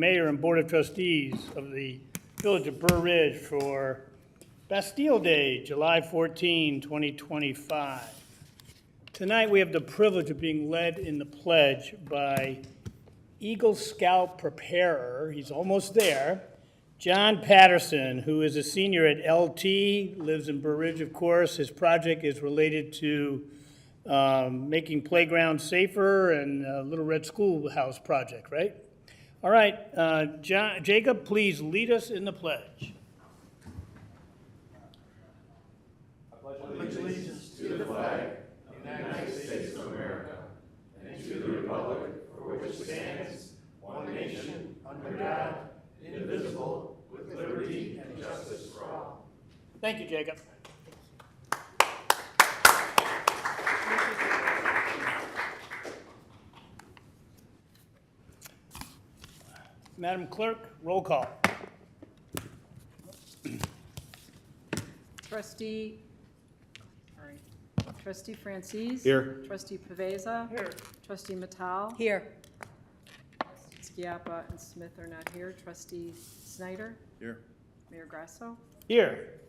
Mayor and Board of Trustees of the Village of Burr Ridge for Bastille Day, July 14, 2025. Tonight we have the privilege of being led in the pledge by Eagle Scout preparer, he's almost there, John Patterson, who is a senior at LT, lives in Burr Ridge, of course. His project is related to making playgrounds safer and Little Red Schoolhouse project, right? All right, Jacob, please lead us in the pledge. I pledge allegiance to the flag of the United States of America and to the republic for which it stands, one nation, under God, indivisible, with liberty and justice for all. Thank you, Jacob. Madam Clerk, roll call. Trustee Francis. Here. Trustee Paveza. Here. Trustee Matal. Here. Schiappa and Smith are not here. Trustee Snyder. Here. Mayor Grasso. Here.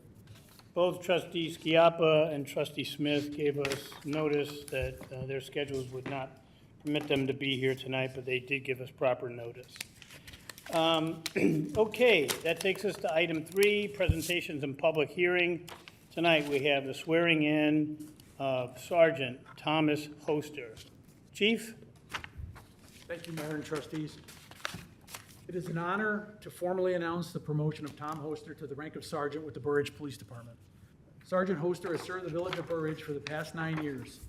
Both Trustee Schiappa and Trustee Smith gave us notice that their schedules would not permit them to be here tonight, but they did give us proper notice. Okay, that takes us to item 3, presentations and public hearing. Tonight we have the swearing in of Sergeant Thomas Hoster. Chief? Thank you, Mayor and trustees. It is an honor to formally announce the promotion of Tom Hoster to the rank of Sergeant with the Burr Ridge Police Department. Sergeant Hoster has served the Village of Burr Ridge for the past 9 years.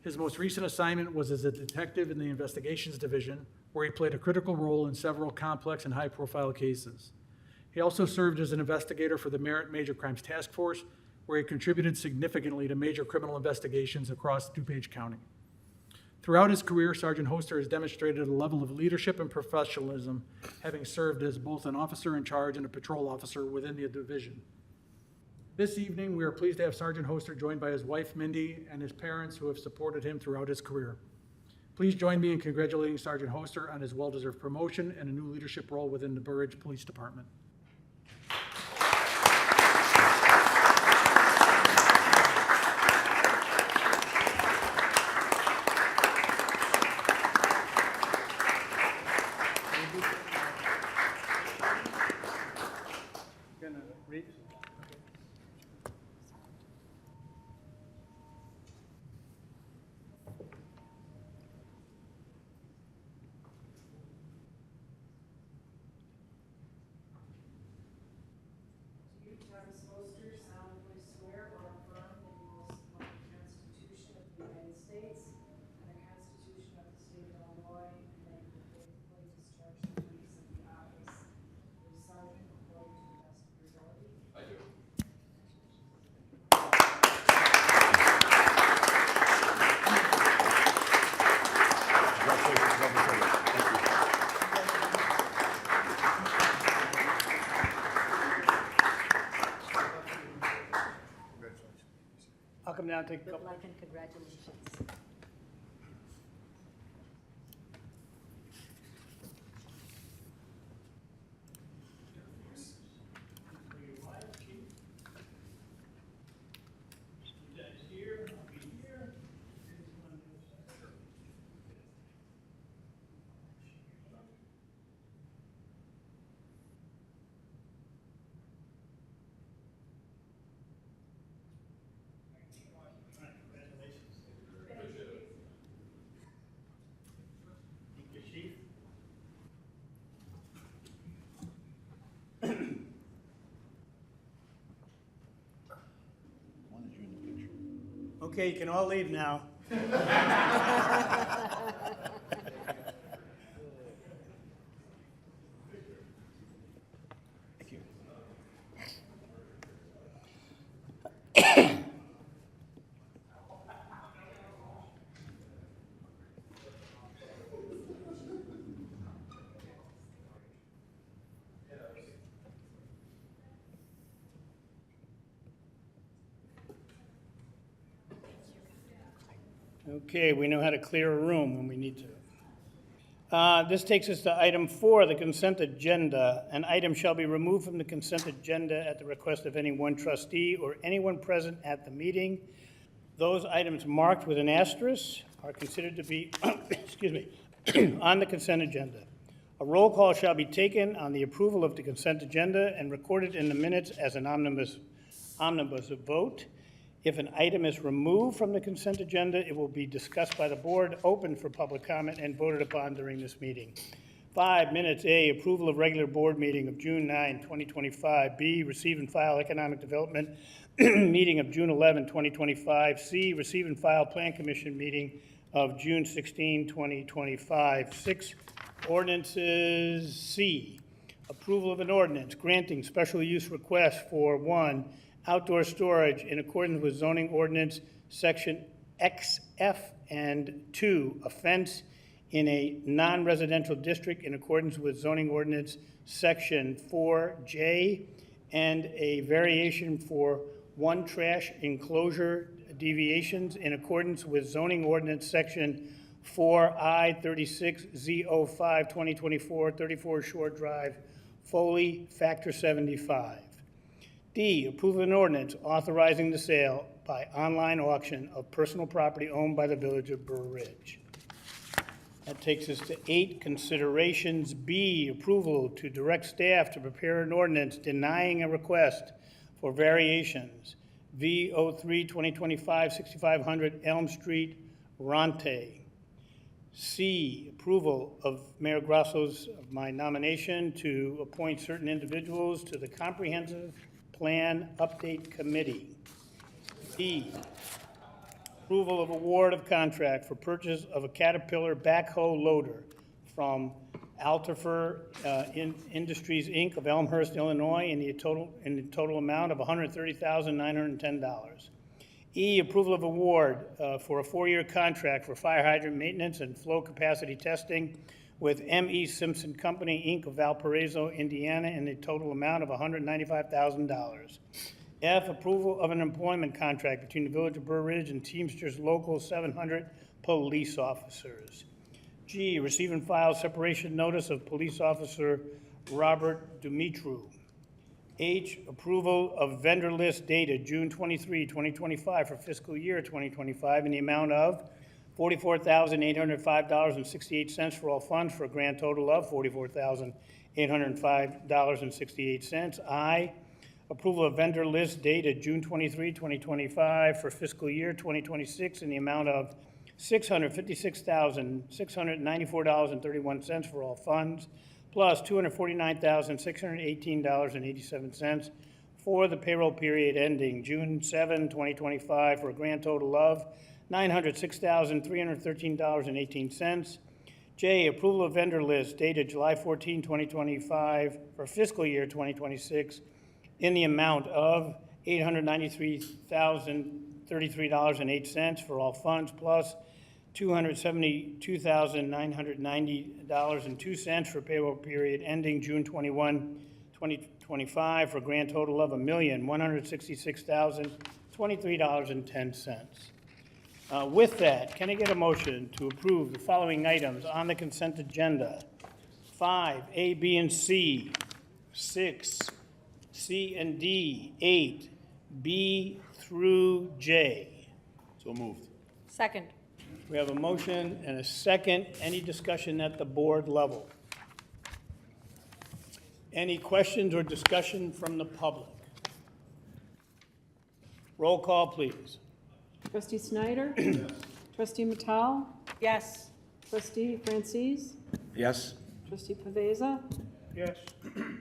His most recent assignment was as a detective in the Investigations Division, where he played a critical role in several complex and high-profile cases. He also served as an investigator for the Merit Major Crimes Task Force, where he contributed significantly to major criminal investigations across DuPage County. Throughout his career, Sergeant Hoster has demonstrated a level of leadership and professionalism, having served as both an officer in charge and a patrol officer within the division. This evening, we are pleased to have Sergeant Hoster joined by his wife, Mindy, and his parents who have supported him throughout his career. Please join me in congratulating Sergeant Hoster on his well-deserved promotion and a new leadership role within the Burr Ridge Police Department. Gonna read? You, Thomas Hoster, solemnly swear or affirm that you will support the Constitution of the United States and the Constitution of the State of Illinois, and that you will faithfully discharge the duties of the office of Sergeant according to the best of your ability. I do. I'll come down and take a Good couple. luck and congratulations. You guys here, I'll be here. Thank you, Chief. Okay, you can all leave now. Okay, we know how to clear a room when we need to. This takes us to item 4, the consent agenda. An item shall be removed from the consent agenda at the request of any one trustee or anyone present at the meeting. Those items marked with an asterisk are considered to be, excuse me, on the consent agenda. A roll call shall be taken on the approval of the consent agenda and recorded in the minutes as an omnibus vote. If an item is removed from the consent agenda, it will be discussed by the board, open for public comment, and voted upon during this meeting. 5 minutes. A, approval of regular board meeting of June 9, 2025. B, receive and file economic development meeting of June 11, 2025. C, receive and file plan commission meeting of June 16, 2025. 6, ordinances. C, approval of an ordinance granting special use request for 1, outdoor storage in accordance with zoning ordinance section XF, and 2, a fence in a non-residential district in accordance with zoning ordinance section 4J, and a variation for 1 trash enclosure deviations in accordance with zoning ordinance section 4I 36Z05 2024 34 Shore Drive, Foley, Factor 75. D, approve an ordinance authorizing the sale by online auction of personal property owned by the Village of Burr Ridge. That takes us to 8, considerations. B, approval to direct staff to prepare an ordinance denying a request for variations. V03 2025 6500 Elm Street, Ronte. C, approval of Mayor Grasso's, my nomination to appoint certain individuals to the Comprehensive Plan Update Committee. D, approval of award of contract for purchase of a Caterpillar backhoe loader from Altifer Industries, Inc. of Elmhurst, Illinois, in the total amount of $130,910. E, approval of award for a 4-year contract for fire hydrant maintenance and flow capacity testing with M.E. Simpson Company, Inc. of Valparaiso, Indiana, in the total amount of $195,000. F, approval of an employment contract between the Village of Burr Ridge and Teamsters Local 700 police officers. G, receive and file separation notice of police officer Robert Dumitru. H, approval of vendor list dated June 23, 2025 for fiscal year 2025 in the amount of $44,805.68 for all funds, for a grand total of $44,805.68. I, approval of vendor list dated June 23, 2025 for fiscal year 2026 in the amount of $656,694.31 for all funds, plus $249,618.87 for the payroll period ending June 7, 2025 for a grand total of $906,313.18. J, approval of vendor list dated July 14, 2025 for fiscal year 2026 in the amount of $893,033.08 for all funds, plus $272,990.02 for payroll period ending June 21, 2025 for a grand total of $1,166,023.10. With that, can I get a motion to approve the following items on the consent agenda? 5, A, B, and C. 6, C and D. 8, B through J. So moved. Second. We have a motion and a second. Any discussion at the board level? Any questions or discussion from the public? Roll call, please. Trustee Snyder? Trustee Matal? Yes. Trustee Francis? Yes. Trustee Pavesa? Yes. 4-0.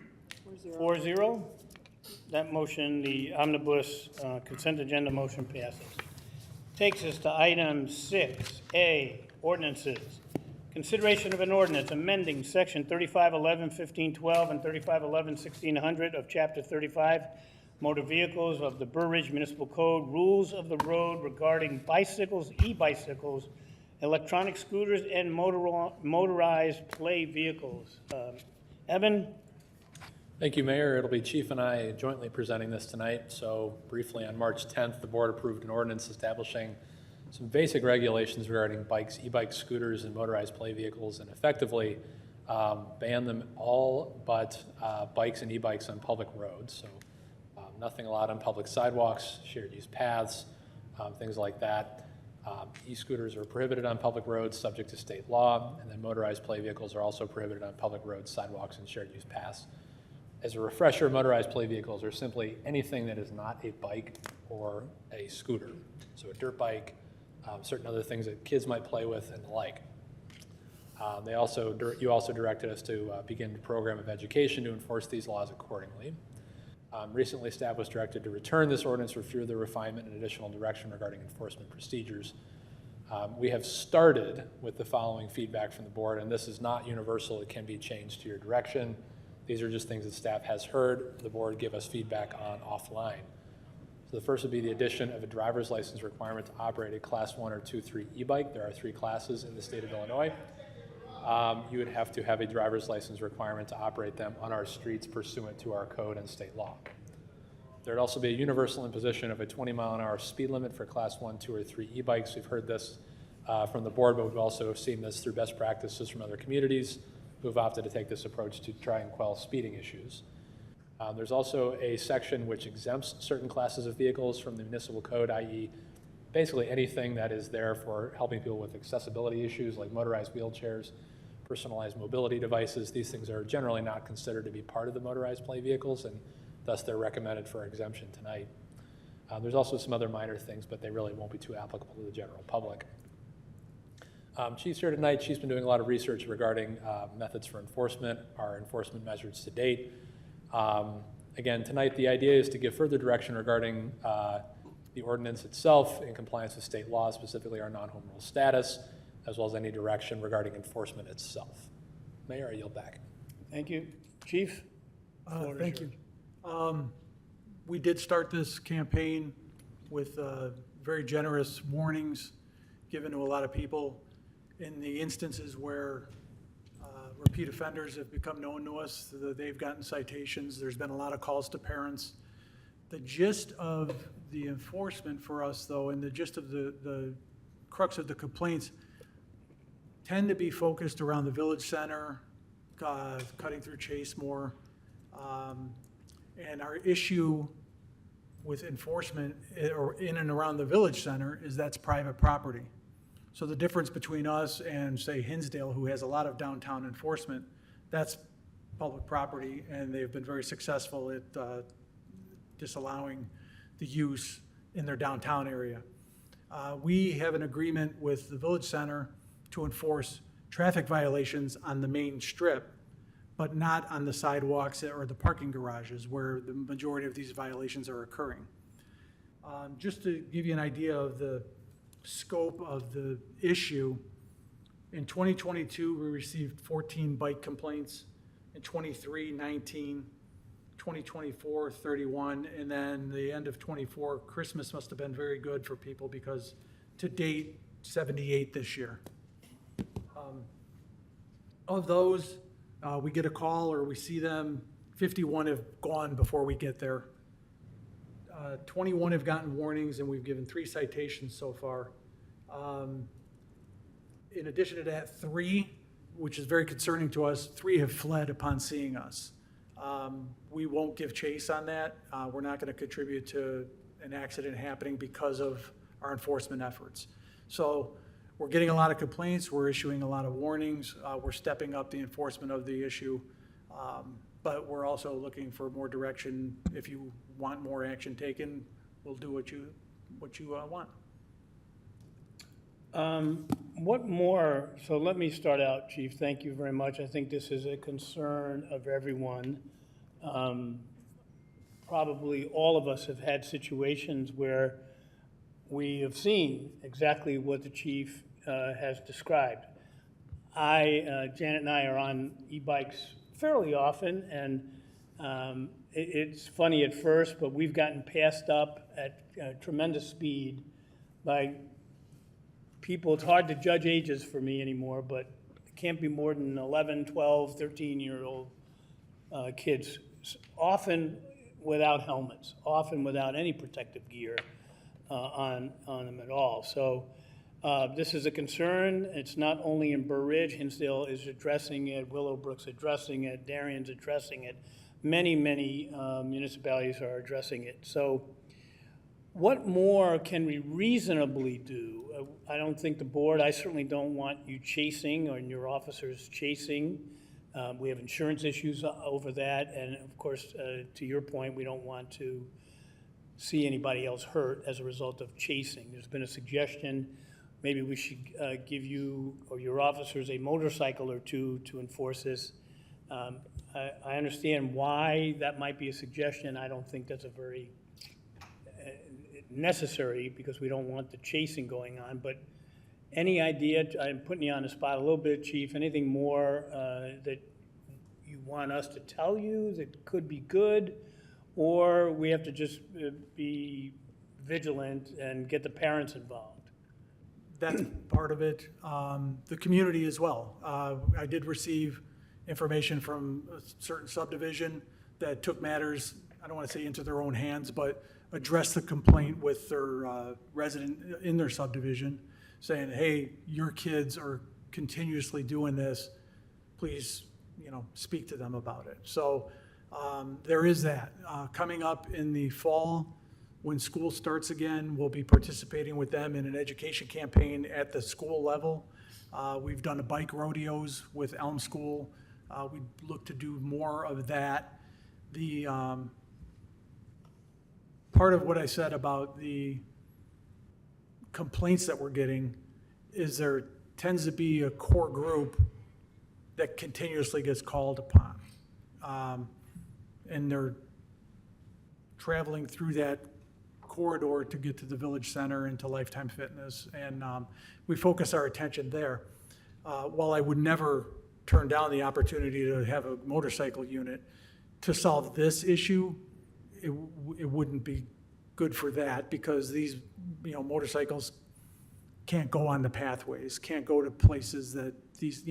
4-0. That motion, the omnibus consent agenda motion passes. Takes us to item 6A, ordinances. Consideration of an ordinance amending section 3511-1512 and 3511-1600 of chapter 35 motor vehicles of the Burr Ridge Municipal Code, rules of the road regarding bicycles, e-bicycles, electronic scooters, and motorized play vehicles. Evan? Thank you, Mayor. It'll be Chief and I jointly presenting this tonight. So briefly, on March 10th, the board approved an ordinance establishing some basic regulations regarding bikes, e-bikes, scooters, and motorized play vehicles, and effectively ban them all but bikes and e-bikes on public roads. So nothing allowed on public sidewalks, shared use paths, things like that. E-scooters are prohibited on public roads subject to state law, and then motorized play vehicles are also prohibited on public roads, sidewalks, and shared use paths. As a refresher, motorized play vehicles are simply anything that is not a bike or a scooter. So a dirt bike, certain other things that kids might play with and the like. You also directed us to begin a program of education to enforce these laws accordingly. Recently, staff was directed to return this ordinance for further refinement and additional direction regarding enforcement procedures. We have started with the following feedback from the board, and this is not universal. It can be changed to your direction. These are just things that staff has heard the board give us feedback on offline. So the first would be the addition of a driver's license requirement to operate a class 1 or 2, 3 e-bike. There are 3 classes in the state of Illinois. You would have to have a driver's license requirement to operate them on our streets pursuant to our code and state law. There would also be a universal imposition of a 20-mile-an-hour speed limit for class 1, 2, or 3 e-bikes. We've heard this from the board, but we've also seen this through best practices from other communities who have opted to take this approach to try and quell speeding issues. There's also a section which exempts certain classes of vehicles from the municipal code, i.e. basically anything that is there for helping people with accessibility issues like motorized wheelchairs, personalized mobility devices. These things are generally not considered to be part of the motorized play vehicles, and thus they're recommended for exemption tonight. There's also some other minor things, but they really won't be too applicable to the general public. Chief's here tonight. She's been doing a lot of research regarding methods for enforcement, our enforcement measures to date. Again, tonight the idea is to give further direction regarding the ordinance itself in compliance with state law, specifically our non-home rule status, as well as any direction regarding enforcement itself. Mayor, I yield back. Thank you. Chief? Thank you. We did start this campaign with very generous warnings given to a lot of people. In the instances where repeat offenders have become known to us, they've gotten citations, there's been a lot of calls to parents. The gist of the enforcement for us, though, and the gist of the crux of the complaints tend to be focused around the village center, cutting through Chase more. And our issue with enforcement or in and around the village center is that's private property. So the difference between us and, say, Hinsdale, who has a lot of downtown enforcement, that's public property, and they've been very successful at disallowing the use in their downtown area. We have an agreement with the village center to enforce traffic violations on the main strip, but not on the sidewalks or the parking garages where the majority of these violations are occurring. Just to give you an idea of the scope of the issue, in 2022, we received 14 bike complaints. In 23, 19, 2024, 31, and then the end of 24, Christmas must have been very good for people because to date, 78 this year. Of those, we get a call or we see them, 51 have gone before we get there. 21 have gotten warnings, and we've given 3 citations so far. In addition to that, 3, which is very concerning to us, 3 have fled upon seeing us. We won't give chase on that. We're not going to contribute to an accident happening because of our enforcement efforts. So we're getting a lot of complaints. We're issuing a lot of warnings. We're stepping up the enforcement of the issue. But we're also looking for more direction. If you want more action taken, we'll do what you want. What more, so let me start out, Chief. Thank you very much. I think this is a concern of everyone. Probably all of us have had situations where we have seen exactly what the chief has described. Janet and I are on e-bikes fairly often, and it's funny at first, but we've gotten passed up at tremendous speed by people. It's hard to judge ages for me anymore, but it can't be more than 11, 12, 13-year-old kids, often without helmets, often without any protective gear. on them at all. So this is a concern. It's not only in Burr Ridge. Hinsdale is addressing it. Willowbrook's addressing it. Darien's addressing it. Many municipalities are addressing it. So what more can we reasonably do? I don't think the board, I certainly don't want you chasing or your officers chasing. We have insurance issues over that. And of course, to your point, we don't want to see anybody else hurt as a result of chasing. There's been a suggestion, maybe we should give you or your officers a motorcycle or two to enforce this. I understand why that might be a suggestion. I don't think that's a very necessary, because we don't want the chasing going on, but any idea, I'm putting you on the spot a little bit, Chief, anything more that you want us to tell you that could be good, or we have to just be vigilant and get the parents involved? That's part of it. The community as well. I did receive information from a certain subdivision that took matters, I don't want to say into their own hands, but addressed the complaint with their resident in their subdivision, saying, hey, your kids are continuously doing this. Please, speak to them about it. So there is that. Coming up in the fall, when school starts again, we'll be participating with them in an education campaign at the school level. We've done bike rodeos with Elm School. We look to do more of that. The part of what I said about the complaints that we're getting is there tends to be a core group that continuously gets called upon. And they're traveling through that corridor to get to the village center and to Lifetime Fitness. And we focus our attention there. While I would never turn down the opportunity to have a motorcycle unit to solve this issue, it wouldn't be good for that, because these, motorcycles can't go on the pathways, can't go to places that these,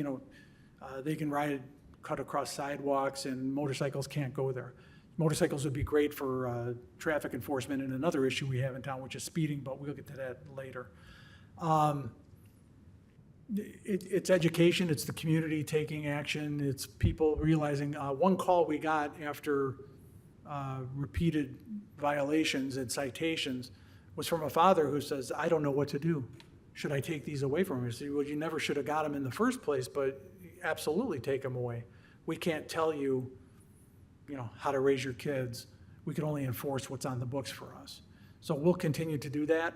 they can cut across sidewalks, and motorcycles can't go there. Motorcycles would be great for traffic enforcement and another issue we have in town, which is speeding, but we'll get to that later. It's education, it's the community taking action, it's people realizing. One call we got after repeated violations and citations was from a father who says, I don't know what to do. Should I take these away from him? I said, well, you never should have got them in the first place, but absolutely take them away. We can't tell you, how to raise your kids. We can only enforce what's on the books for us. So we'll continue to do that.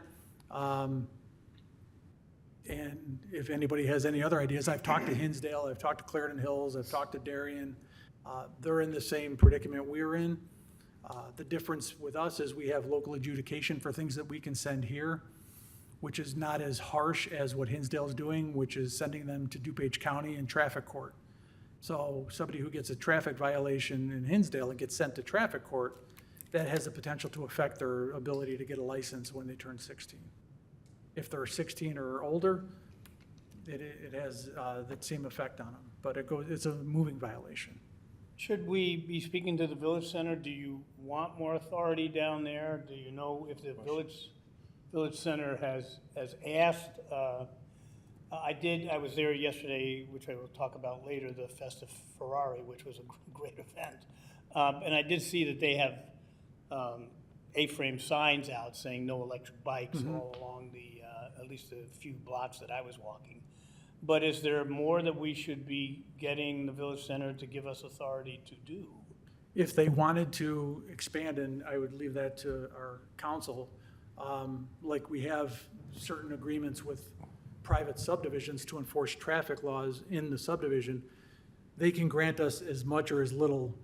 And if anybody has any other ideas, I've talked to Hinsdale, I've talked to Clarendon Hills, I've talked to Darien. They're in the same predicament we're in. The difference with us is we have local adjudication for things that we can send here, which is not as harsh as what Hinsdale's doing, which is sending them to DuPage County and traffic court. So somebody who gets a traffic violation in Hinsdale and gets sent to traffic court, that has the potential to affect their ability to get a license when they turn 16. If they're 16 or older, it has that same effect on them, but it's a moving violation. Should we be speaking to the village center? Do you want more authority down there? Do you know if the village center has asked? I was there yesterday, which I will talk about later, the Festa Ferrari, which was a great event. And I did see that they have A-frame signs out saying no electric bikes all along the, at least a few blocks that I was walking. But is there more that we should be getting the village center to give us authority to do? If they wanted to expand, and I would leave that to our council, like we have certain agreements with private subdivisions to enforce traffic laws in the subdivision, they can grant us as much or as little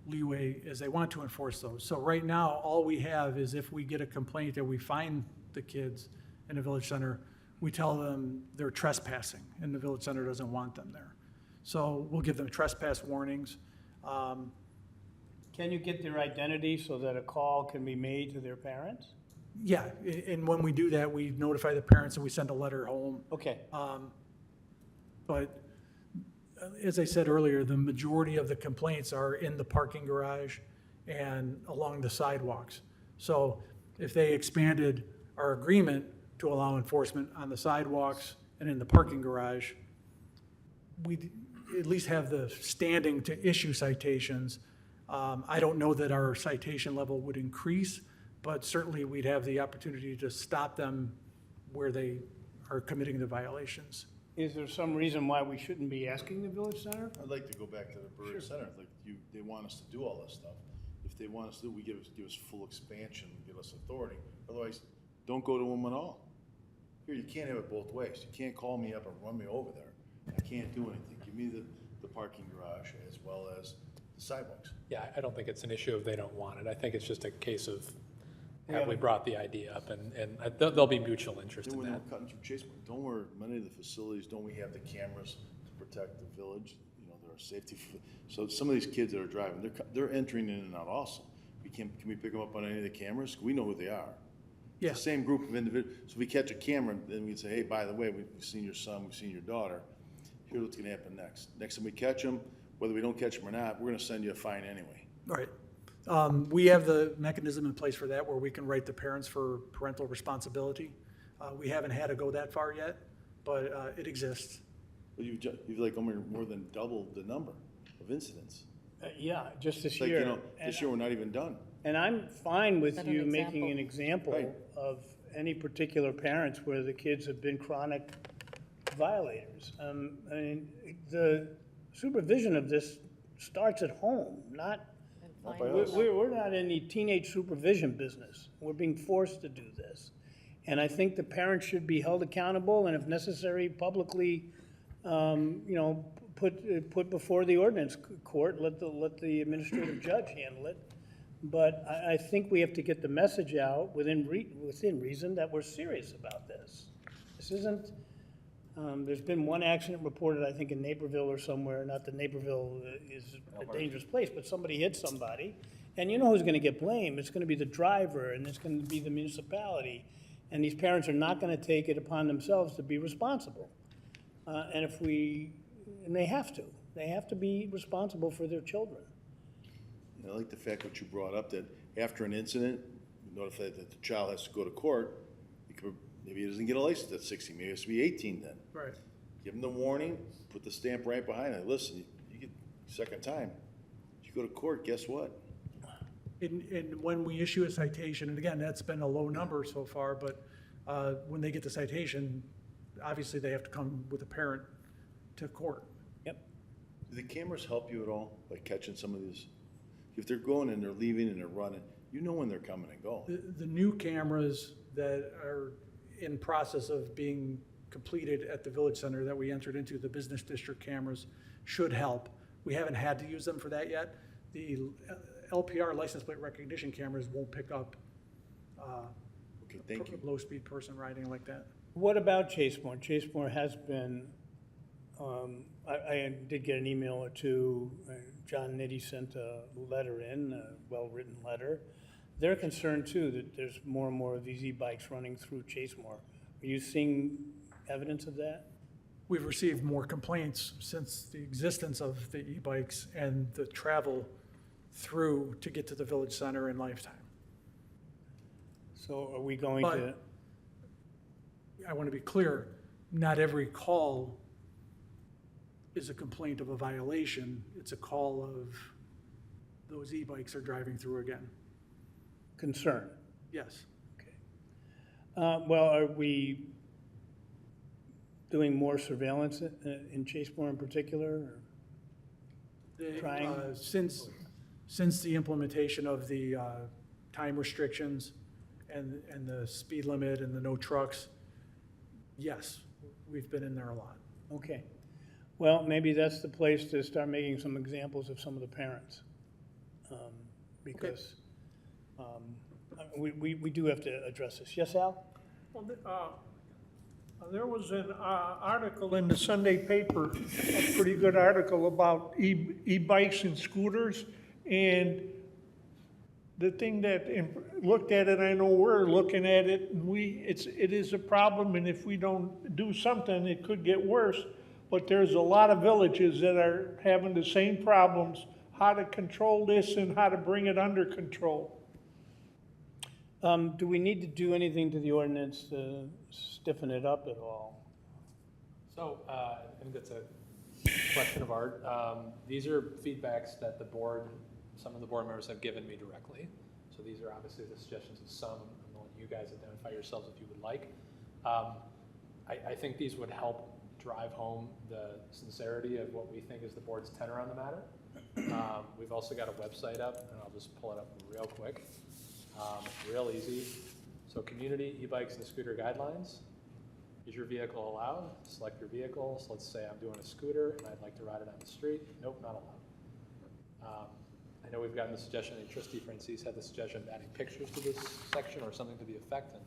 leeway as they want to enforce those. So right now, all we have is if we get a complaint that we find the kids in the village center, we tell them they're trespassing and the village center doesn't want them there. So we'll give them trespass warnings. Can you get their identity so that a call can be made to their parents? Yeah, and when we do that, we notify the parents and we send a letter home. Okay. But as I said earlier, the majority of the complaints are in the parking garage and along the sidewalks. So if they expanded our agreement to allow enforcement on the sidewalks and in the parking garage, we at least have the standing to issue citations. I don't know that our citation level would increase, but certainly we'd have the opportunity to stop them where they are committing the violations. Is there some reason why we shouldn't be asking the village center? I'd like to go back to the Burr Center, like they want us to do all this stuff. If they want us to do, give us full expansion, give us authority. Otherwise, don't go to them at all. Here, you can't have it both ways. You can't call me up and run me over there. I can't do anything. Give me the parking garage as well as the sidewalks. Yeah, I don't think it's an issue if they don't want it. I think it's just a case of have we brought the idea up, and there'll be mutual interest Then in when that. we're cutting through Chase, don't worry, many of the facilities, don't we have the cameras to protect the village? You know, there are safety, so some of these kids that are driving, they're entering in and out also. Can we pick them up on any of the cameras? We know who they are. Yeah. It's the same group of individuals. So if we catch a camera, then we can say, hey, by the way, we've seen your son, we've seen your daughter. Here's what's gonna happen next. Next time we catch them, whether we don't catch them or not, we're gonna send you a fine anyway. Right. We have the mechanism in place for that where we can write the parents for parental responsibility. We haven't had to go that far yet, but it exists. But you've like almost more than doubled the number of incidents. Yeah, just this It's like, year. you know, this year we're not even done. And I'm fine with Set an you making an example. example of any particular parents where the kids have been chronic violators. I mean, the supervision of this starts at home, not, Not by fine. us. we're not in the teenage supervision business. We're being forced to do this. And I think the parents should be held accountable and if necessary, publicly, put before the ordinance court, let the administrative judge handle it. But I think we have to get the message out within reason that we're serious about this. This isn't, there's been one accident reported, I think in Naperville or somewhere, not that Naperville is a dangerous place, but somebody hit somebody. And you know who's gonna get blamed? It's gonna be the driver and it's gonna be the municipality. And these parents are not gonna take it upon themselves to be responsible. And they have to be responsible for their children. And I like the fact that you brought up that after an incident, notify that the child has to go to court. Maybe he doesn't get a license at 16, maybe it has to be 18 then. Right. Give him the warning, put the stamp right behind it. Listen, you get second time. If you go to court, guess what? And when we issue a citation, and again, that's been a low number so far, but when they get the citation, obviously they have to come with a parent to court. Yep. Do the cameras help you at all, like catching some of these? If they're going and they're leaving and they're running, you know when they're coming and going. The new cameras that are in process of being completed at the village center that we entered into, the business district cameras, should help. We haven't had to use them for that yet. The LPR license plate recognition cameras won't pick up Okay, thank you. low-speed person riding like that. What about Chasemore? Chasemore has been, I did get an email or two. John Nitty sent a letter in, a well-written letter. They're concerned too that there's more and more of these e-bikes running through Chasemore. Are you seeing evidence of that? We've received more complaints since the existence of the e-bikes and the travel through to get to the village center in Lifetime. So are we going But- to, I want to be clear, not every call is a complaint of a violation. It's a call of those e-bikes are driving through again. concern? Yes. Okay. Well, are we doing more surveillance in Chasemore in particular? Or? They, Trying. since the implementation of the time restrictions and the speed limit and the no trucks, yes, we've been in there a lot. Okay. Well, maybe that's the place to start making some examples of some of the parents. Because we do have to address this. Yes, Al? Well, there was an article in the Sunday paper, a pretty good article about e-bikes and scooters. And the thing that, looked at it, I know we're looking at it, and it is a problem, and if we don't do something, it could get worse. But there's a lot of villages that are having the same problems, how to control this and how to bring it under control. Do we need to do anything to the ordinance to stiffen it up at all? So I think that's a question of art. These are feedbacks that the board, some of the board members have given me directly. So these are obviously the suggestions of some. I'm going to let you guys identify yourselves if you would like. I think these would help drive home the sincerity of what we think is the board's tenor on the matter. We've also got a website up, and I'll just pull it up real quick. It's real easy. So community e-bikes and scooter guidelines. Is your vehicle allowed? Select your vehicle. So let's say I'm doing a scooter and I'd like to ride it on the street. Nope, not allowed. I know we've gotten the suggestion, and Trustee Francis had the suggestion of adding pictures to this section or something to the effect, and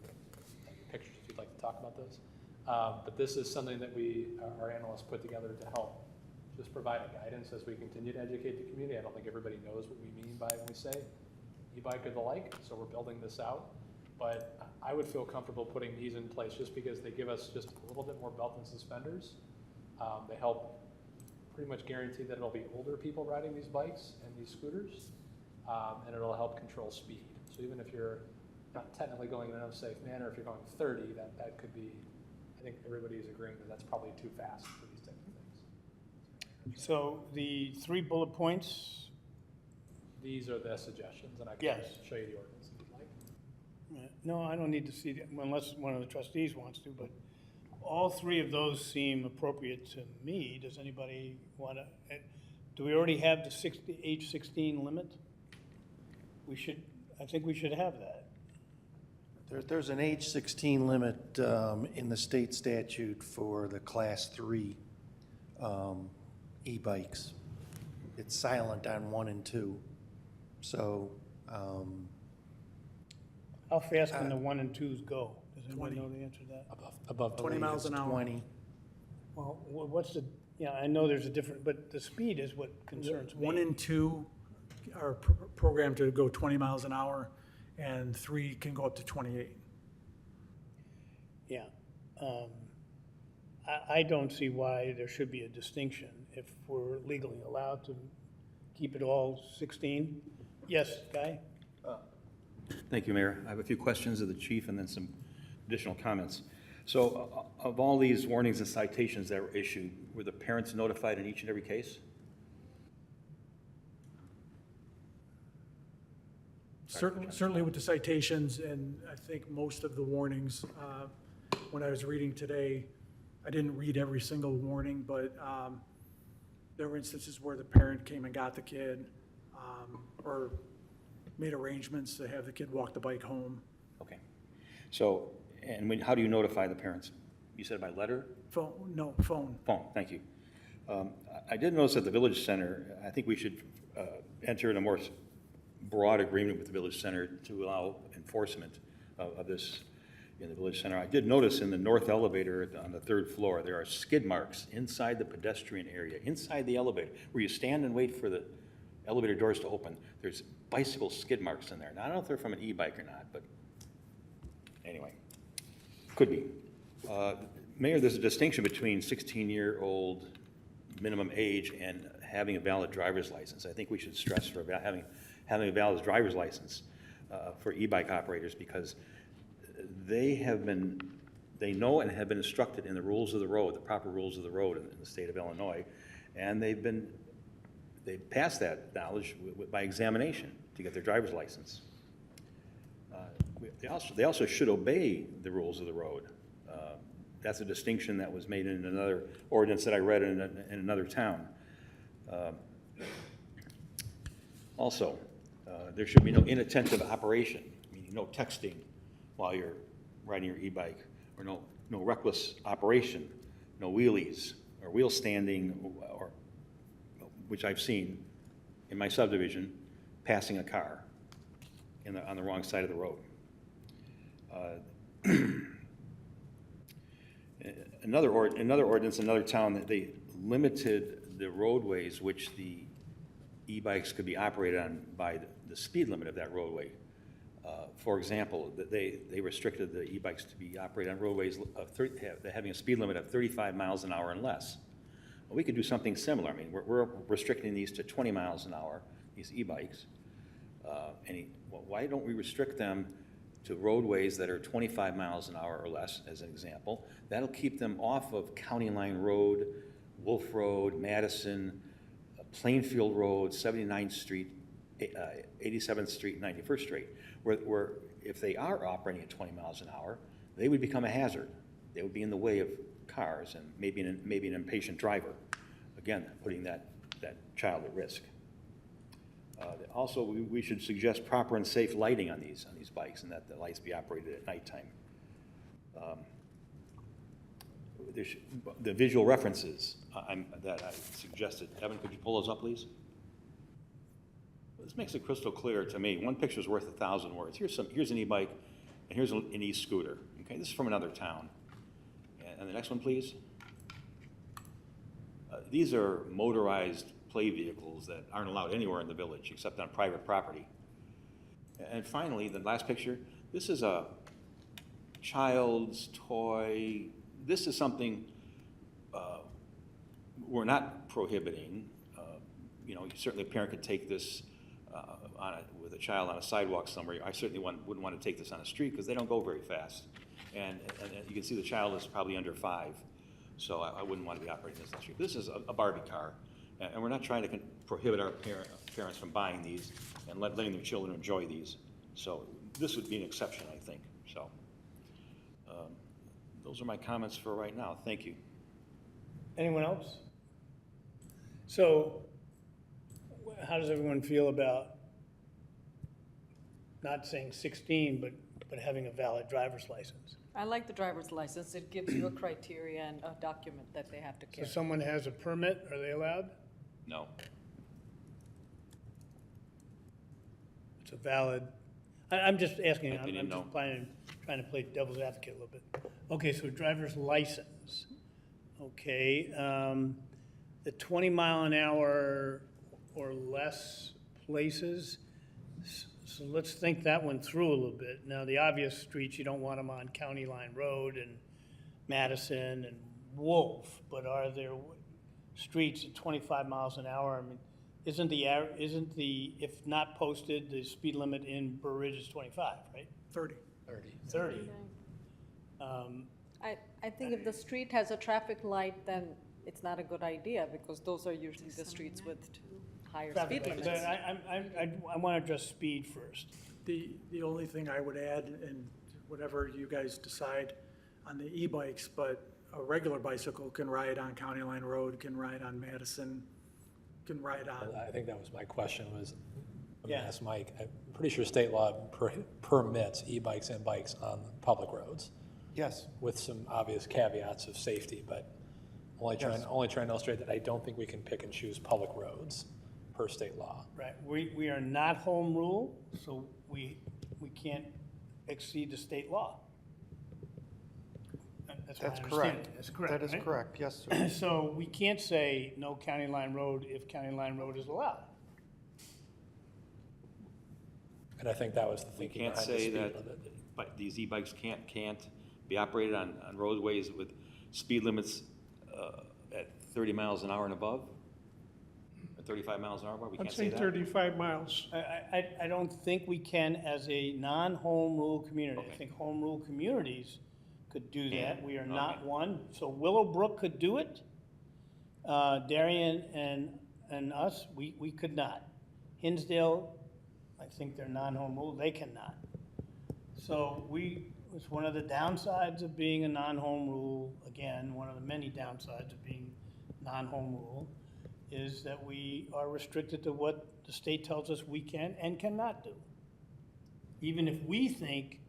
pictures if you'd like to talk about those. But this is something that our analysts put together to help just provide a guidance as we continue to educate the community. I don't think everybody knows what we mean by when we say e-bike or the like, so we're building this out. But I would feel comfortable putting these in place just because they give us just a little bit more belt and suspenders. They help pretty much guarantee that it'll be older people riding these bikes and these scooters, and it'll help control speed. So even if you're not technically going in an unsafe manner, if you're going 30, that could be, I think everybody's agreeing that that's probably too fast for these types of things. So the 3 bullet points, These are the suggestions, and I can Yes. show you the ordinance if you'd like. no, I don't need to see that unless one of the trustees wants to, but all 3 of those seem appropriate to me. Does anybody want to, do we already have the age 16 limit? I think we should have that. There's an age 16 limit in the state statute for the Class 3 e-bikes. It's silent on 1 and 2. So, How fast can the 1 and 2s go? Does anybody 20. know the answer to that? Above the 20 lead. miles an hour. 20. Well, what's the, I know there's a different, but the speed is what concerns me. 1 and 2 are programmed to go 20 miles an hour, and 3 can go up to 28. Yeah. I don't see why there should be a distinction if we're legally allowed to keep it all 16. Yes, Guy? Thank you, Mayor. I have a few questions of the chief and then some additional comments. So of all these warnings and citations that were issued, were the parents notified in each and every case? Certainly with the citations, and I think most of the warnings, when I was reading today, I didn't read every single warning, but there were instances where the parent came and got the kid, or made arrangements to have the kid walk the bike home. Okay. So, and how do you notify the parents? You said by letter? Phone, no, phone. Phone, thank you. I did notice at the Village Center, I think we should enter in a more broad agreement with the Village Center to allow enforcement of this in the Village Center. I did notice in the north elevator on the 3rd floor, there are skid marks inside the pedestrian area, inside the elevator, where you stand and wait for the elevator doors to open. There's bicycle skid marks in there. Now, I don't know if they're from an e-bike or not, but anyway, could be. Mayor, there's a distinction between 16-year-old minimum age and having a valid driver's license. I think we should stress for having a valid driver's license for e-bike operators, because they know and have been instructed in the rules of the road, the proper rules of the road in the state of Illinois, and they've passed that knowledge by examination to get their driver's license. They also should obey the rules of the road. That's a distinction that was made in another ordinance that I read in another town. Also, there should be no inattentive operation, meaning no texting while you're riding your e-bike, or no reckless operation, no wheelies or wheel standing, or which I've seen in my subdivision, passing a car on the wrong side of the road. Another ordinance, another town, that they limited the roadways which the e-bikes could be operated on by the speed limit of that roadway. For example, they restricted the e-bikes to be operated on roadways having a speed limit of 35 miles an hour and less. Well, we could do something similar. I mean, we're restricting these to 20 miles an hour, these e-bikes. Why don't we restrict them to roadways that are 25 miles an hour or less, as an example. That'll keep them off of County Line Road, Wolf Road, Madison, Plainfield Road, 79th Street, 87th Street, 91st Street, where if they are operating at 20 miles an hour, they would become a hazard. They would be in the way of cars and maybe an impatient driver. Again, putting that child at risk. Also, we should suggest proper and safe lighting on these bikes, and that the lights be operated at nighttime. The visual references that I suggested. Evan, could you pull those up, please? This makes it crystal clear to me. One picture is worth 1,000 words. Here's an e-bike, and here's an e-scooter. Okay, this is from another town. And the next one, please. These are motorized play vehicles that aren't allowed anywhere in the village except on private property. And finally, the last picture. This is a child's toy. This is something we're not prohibiting. Certainly a parent could take this with a child on a sidewalk somewhere. I certainly wouldn't want to take this on a street because they don't go very fast. And you can see the child is probably under 5, so I wouldn't want to be operating this on the street. This is a Barbie car, and we're not trying to prohibit our parents from buying these and letting their children enjoy these. So this would be an exception, I think. So those are my comments for right now. Thank you. Anyone else? So how does everyone feel about not saying 16, but having a valid driver's license? I like the driver's license. It gives you a criteria and a document that they have to So carry. if someone has a permit, are they allowed? No. It's a valid, I'm just asking, I I'm didn't just know. trying to play devil's advocate a little bit. Okay, so driver's license. Okay, the 20 mile an hour or less places, so let's think that one through a little bit. Now, the obvious streets, you don't want them on County Line Road and Madison and Wolf, but are there streets at 25 miles an hour? I mean, isn't the, if not posted, the speed limit in Burr Ridge is 25, right? 30. 30. I think if the street has a traffic light, then it's not a good idea because those are usually the streets with higher speed Traffic lights. limits. I want to address speed first. The only thing I would add, and whatever you guys decide on the e-bikes, but a regular bicycle can ride on County Line Road, can ride on Madison, can ride on. I think that was my question was, I'm Yeah. gonna ask Mike, I'm pretty sure state law permits e-bikes and bikes on public roads Yes. with some obvious caveats of safety, but only trying to illustrate that I don't think we can pick and choose public roads per state law. Right, we are not home rule, so we can't exceed the state law. That's my That's understanding. correct. That's correct, That is right? correct, yes, sir. So we can't say no County Line Road if County Line Road is allowed. And I think that was the We thinking can't behind the say speed that limit. these e-bikes can't be operated on roadways with speed limits at 30 miles an hour and above? At 35 miles an hour, we I'd can't say say that? 35 miles. I don't think we can as a non-home rule community. I Okay. think home rule communities could do that. Can. We are not Okay. one. So Willowbrook could do it. Darien and us, we could not. Hinsdale, I think they're non-home rule, they cannot. So it's one of the downsides of being a non-home rule, again, one of the many downsides of being non-home rule, is that we are restricted to what the state tells us we can and cannot do. Even if we think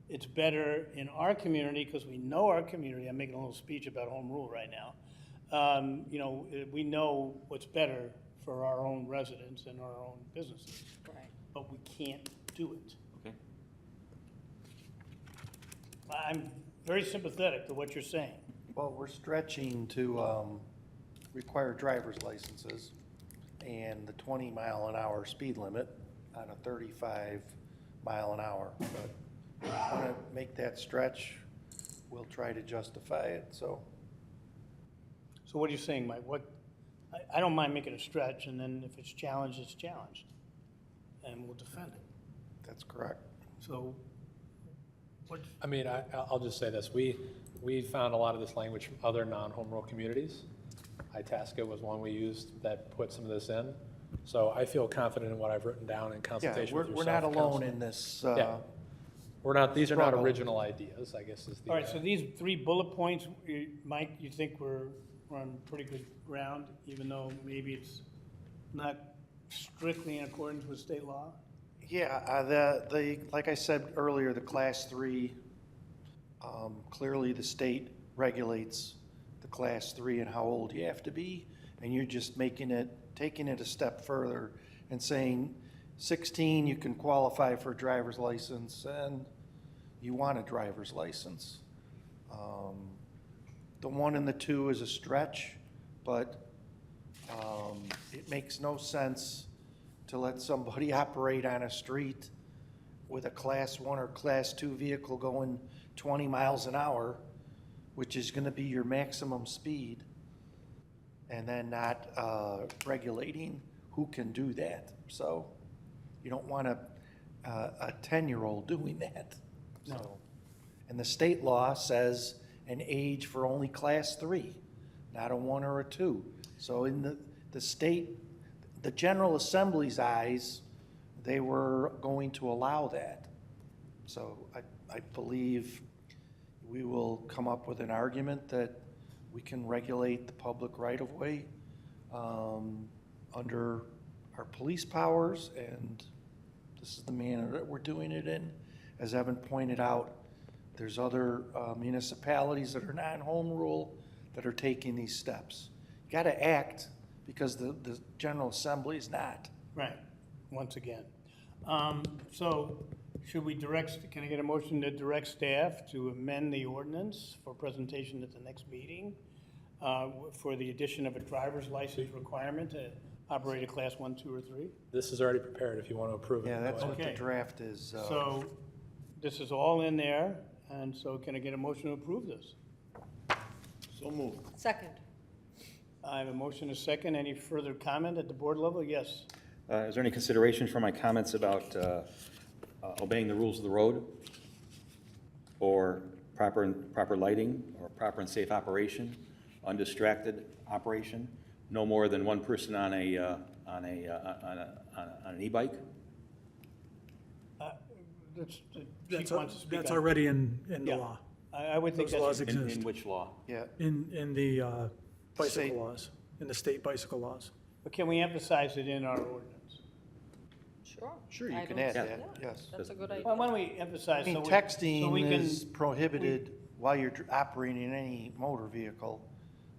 it's better in our community, because we know our community, I'm making a little speech about home rule right now. We know what's better for our own residents and our own businesses, Right. but we can't do it. Okay. I'm very sympathetic to what you're saying. Well, we're stretching to require driver's licenses and the 20 mile an hour speed limit on a 35 mile an hour. But if we want to make that stretch, we'll try to justify it, so. So what are you saying, Mike? I don't mind making a stretch, and then if it's challenged, it's challenged, and we'll defend it. That's correct. So I mean, I'll just say this, we found a lot of this language from other non-home rule communities. Itasca was one we used that put some of this in. So I feel confident in what I've written down in Yeah, consultation with we're yourself. not alone Council. in this. Yeah. These are not struggle. original ideas, I guess is the. All right, so these 3 bullet points, Mike, you think we're on pretty good ground, even though maybe it's not strictly in accordance with state law? Yeah, like I said earlier, the Class 3, clearly the state regulates the Class 3 and how old you have to be, and you're just taking it a step further and saying 16, you can qualify for a driver's license, and you want a driver's license. The 1 and the 2 is a stretch, but it makes no sense to let somebody operate on a street with a Class 1 or Class 2 vehicle going 20 miles an hour, which is going to be your maximum speed, and then not regulating who can do that. So you don't want a 10-year-old doing that. No. And the state law says an age for only Class 3, not a 1 or a 2. So in the state, the General Assembly's eyes, they were going to allow that. So I believe we will come up with an argument that we can regulate the public right-of-way under our police powers, and this is the manner that we're doing it in. As Evan pointed out, there's other municipalities that are non-home rule that are taking these steps. You got to act because the General Assembly is not. Right, once again. So should we can I get a motion to direct staff to amend the ordinance for presentation at the next meeting for the addition of a driver's license requirement to operate a Class 1, 2, or 3? This is already prepared if you want to approve it. Yeah, that's Go what ahead. Okay. the draft is. So this is all in there, and so can I get a motion to approve this? So moved. Second. I have a motion, a second. Any further comment at the board level? Yes. Is there any consideration for my comments about obeying the rules of the road, or proper lighting, or proper and safe operation, undistracted operation, no more than 1 person on an e-bike? The chief wants to speak That's on it. already in the Yeah. law, I would think Those laws that's, exist. In which law? Yeah, in the State. bicycle laws, in the state bicycle laws. but can we emphasize it in our ordinance? sure, you I can don't add see- that, yeah. yes. That's a good Well, idea. why don't we emphasize? I mean, so we can- texting is prohibited while you're operating any motor vehicle.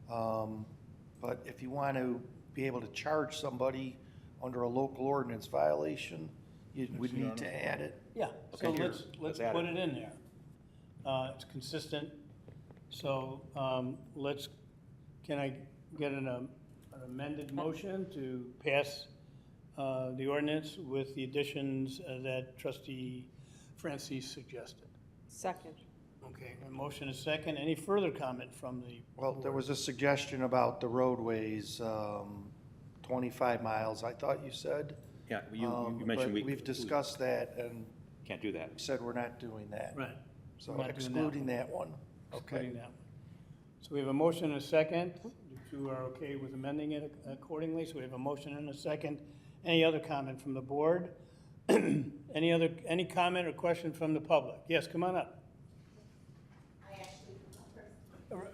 But if you want to be able to charge somebody under a local ordinance violation, you would need to add it. Yeah, so Okay, let's let's add put it. it in there. It's consistent, so can I get an amended motion to pass the ordinance with the additions that trustee Francis suggested? Second. Okay, a motion is second. Any further comment from the? Well, there was a suggestion about the roadways, 25 miles, I thought you said. Yeah, you mentioned But we've discussed that and can't do that. said we're not doing that. Right. So We're not doing that excluding that one. Excluding that one. So we have a motion and a second. You two are okay with amending it accordingly, so we have a motion and a second. Any other comment from the board? Any comment or question from the public? Yes, come on up.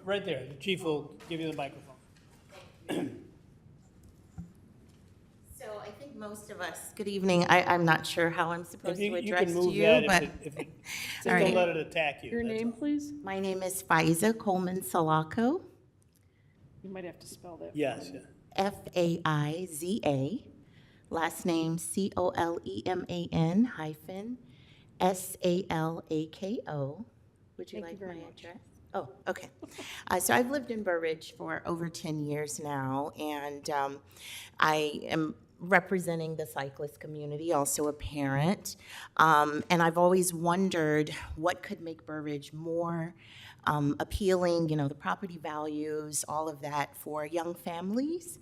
Right there, the chief will give you the microphone. So I think most of us, good evening, I'm not sure how I'm supposed to You address can to move you, that but if it, just All don't right. let it attack you. Your that's name, all. please? my name is Faiza Coleman Salako, You might have to spell that. for Yes, me. yeah. Faiza, last name Coleman hyphen Salako. Would you Thank you like very my much. address? Oh, okay. So I've lived in Burr Ridge for over 10 years now, and I am representing the cyclist community, also a parent. And I've always wondered what could make Burr Ridge more appealing, the property values, all of that for young families.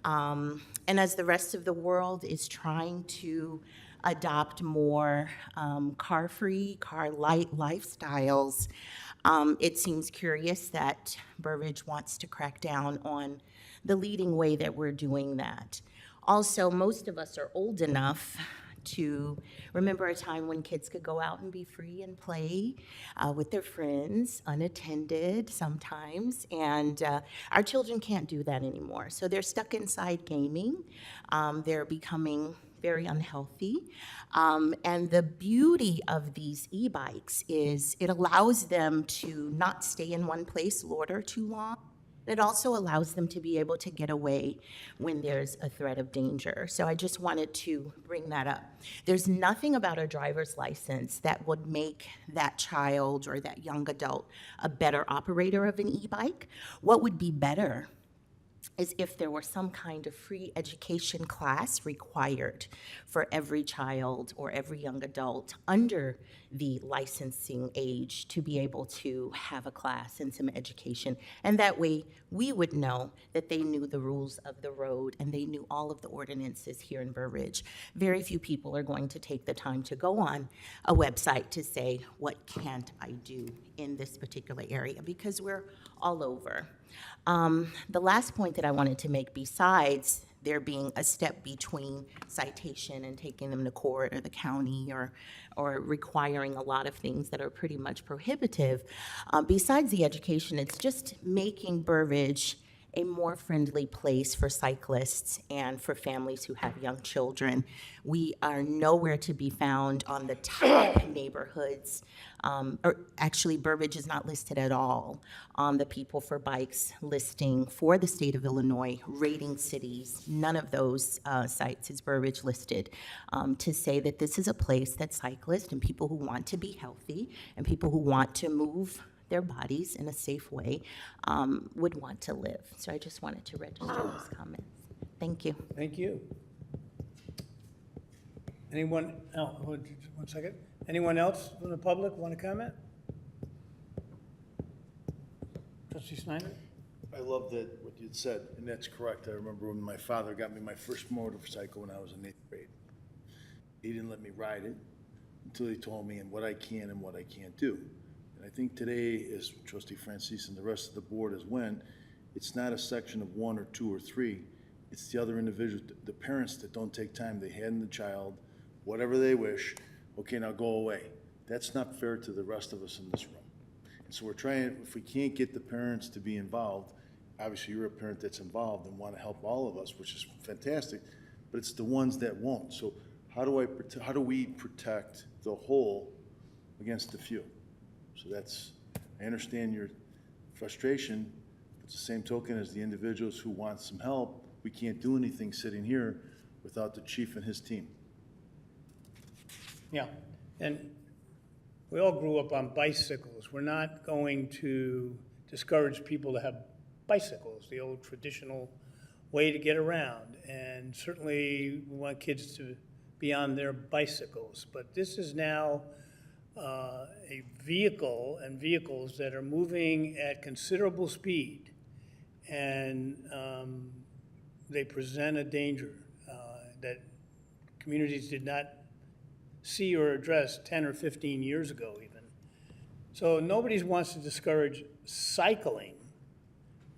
And as the rest of the world is trying to adopt more car-free, car-light lifestyles. It seems curious that Burbridge wants to crack down on the leading way that we're doing that. Also, most of us are old enough to remember a time when kids could go out and be free and play with their friends, unattended sometimes, and our children can't do that anymore. So they're stuck inside gaming. They're becoming very unhealthy. And the beauty of these e-bikes is it allows them to not stay in one place loiter too long. It also allows them to be able to get away when there's a threat of danger. So I just wanted to bring that up. There's nothing about a driver's license that would make that child or that young adult a better operator of an e-bike. What would be better is if there were some kind of free education class required for every child or every young adult under the licensing age to be able to have a class and some education. And that way, we would know that they knew the rules of the road and they knew all of the ordinances here in Burr Ridge. Very few people are going to take the time to go on a website to say, what can't I do in this particular area? Because we're all over. The last point that I wanted to make, besides there being a step between citation and taking them to court or the county or requiring a lot of things that are pretty much prohibitive, besides the education, it's just making Burr Ridge a more friendly place for cyclists and for families who have young children. We are nowhere to be found on the top neighborhoods, or actually Burr Ridge is not listed at all on the People for Bikes listing for the state of Illinois, rating cities. None of those sites is Burr Ridge listed, to say that this is a place that cyclists and people who want to be healthy and people who want to move their bodies in a safe way would want to live. So I just wanted to register those comments. Thank you. Thank you. Anyone, one second. Anyone else from the public want to comment? Trustee Snyder? I love that, what you'd said, and that's correct. I remember when my father got me my first motorcycle when I was in 8th grade. He didn't let me ride it until he told me what I can and what I can't do. And I think today, as Trustee Francis and the rest of the board has went, it's not a section of 1 or 2 or 3. It's the other individuals, the parents that don't take time. They hand the child whatever they wish. Okay, now go away. That's not fair to the rest of us in this room. And so we're trying, if we can't get the parents to be involved, obviously you're a parent that's involved and want to help all of us, which is fantastic, but it's the ones that won't. So how do we protect the whole against the few? So that's, I understand your frustration. It's the same token as the individuals who want some help. We can't do anything sitting here without the chief and his team. Yeah, and we all grew up on bicycles. We're not going to discourage people to have bicycles, the old traditional way to get around. And certainly we want kids to be on their bicycles. But this is now a vehicle and vehicles that are moving at considerable speed. And they present a danger that communities did not see or address 10 or 15 years ago even. So nobody wants to discourage cycling,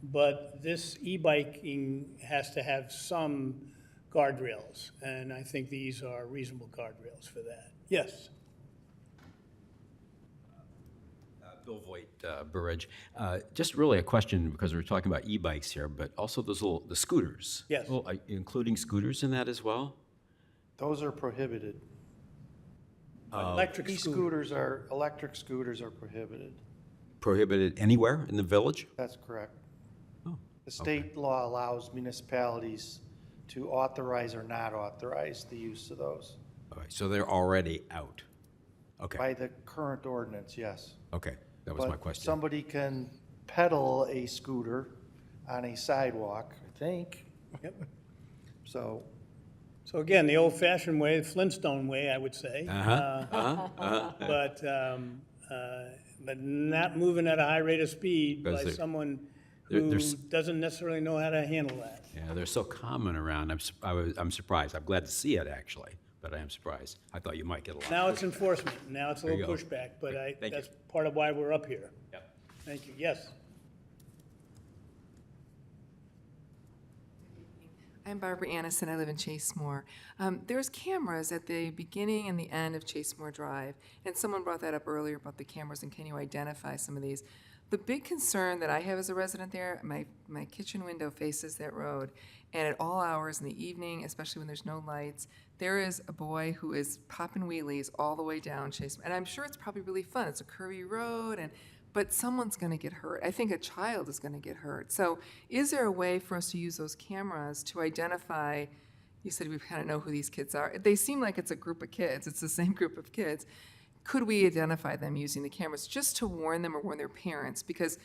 but this e-biking has to have some guardrails, and I think these are reasonable guardrails for that. Yes? Bill Voigt, Burr Ridge. Just really a question, because we're talking about e-bikes here, but also those the scooters. Yes. Well, including scooters in that as well? Those are prohibited. Electric scooters. Electric scooters are prohibited. Prohibited anywhere in the village? That's correct. Oh, The state law allows municipalities to authorize or not authorize the use of those. all right, so they're already out. Okay, By the current ordinance, yes. okay, that was my But question. somebody can pedal a scooter on a sidewalk, I think. Yep. So, So again, the old-fashioned way, the Flintstone way, I would say. But not moving at a high rate of speed by Because they're- someone they're- who they're doesn't necessarily know how to handle that. Yeah, they're so common around. I'm surprised. I'm glad to see it, actually. but I am surprised. I thought you might get a lot. Now it's enforcement, now it's a There you little go. pushback, but Thank you. that's part of why we're up here. Yep. Thank you, yes. I'm Barbara Annison. I live in Chasemore. There's cameras at the beginning and the end of Chasemore Drive, and someone brought that up earlier about the cameras, and can you identify some of these? The big concern that I have as a resident there, my kitchen window faces that road, and at all hours in the evening, especially when there's no lights, there is a boy who is popping wheelies all the way down Chasemore. And I'm sure it's probably really fun. It's a curvy road, but someone's going to get hurt. I think a child is going to get hurt. So is there a way for us to use those cameras to identify, you said we kind of know who these kids are. They seem like it's a group of kids. It's the same group of kids. Could we identify them using the cameras just to warn them or warn their parents? Because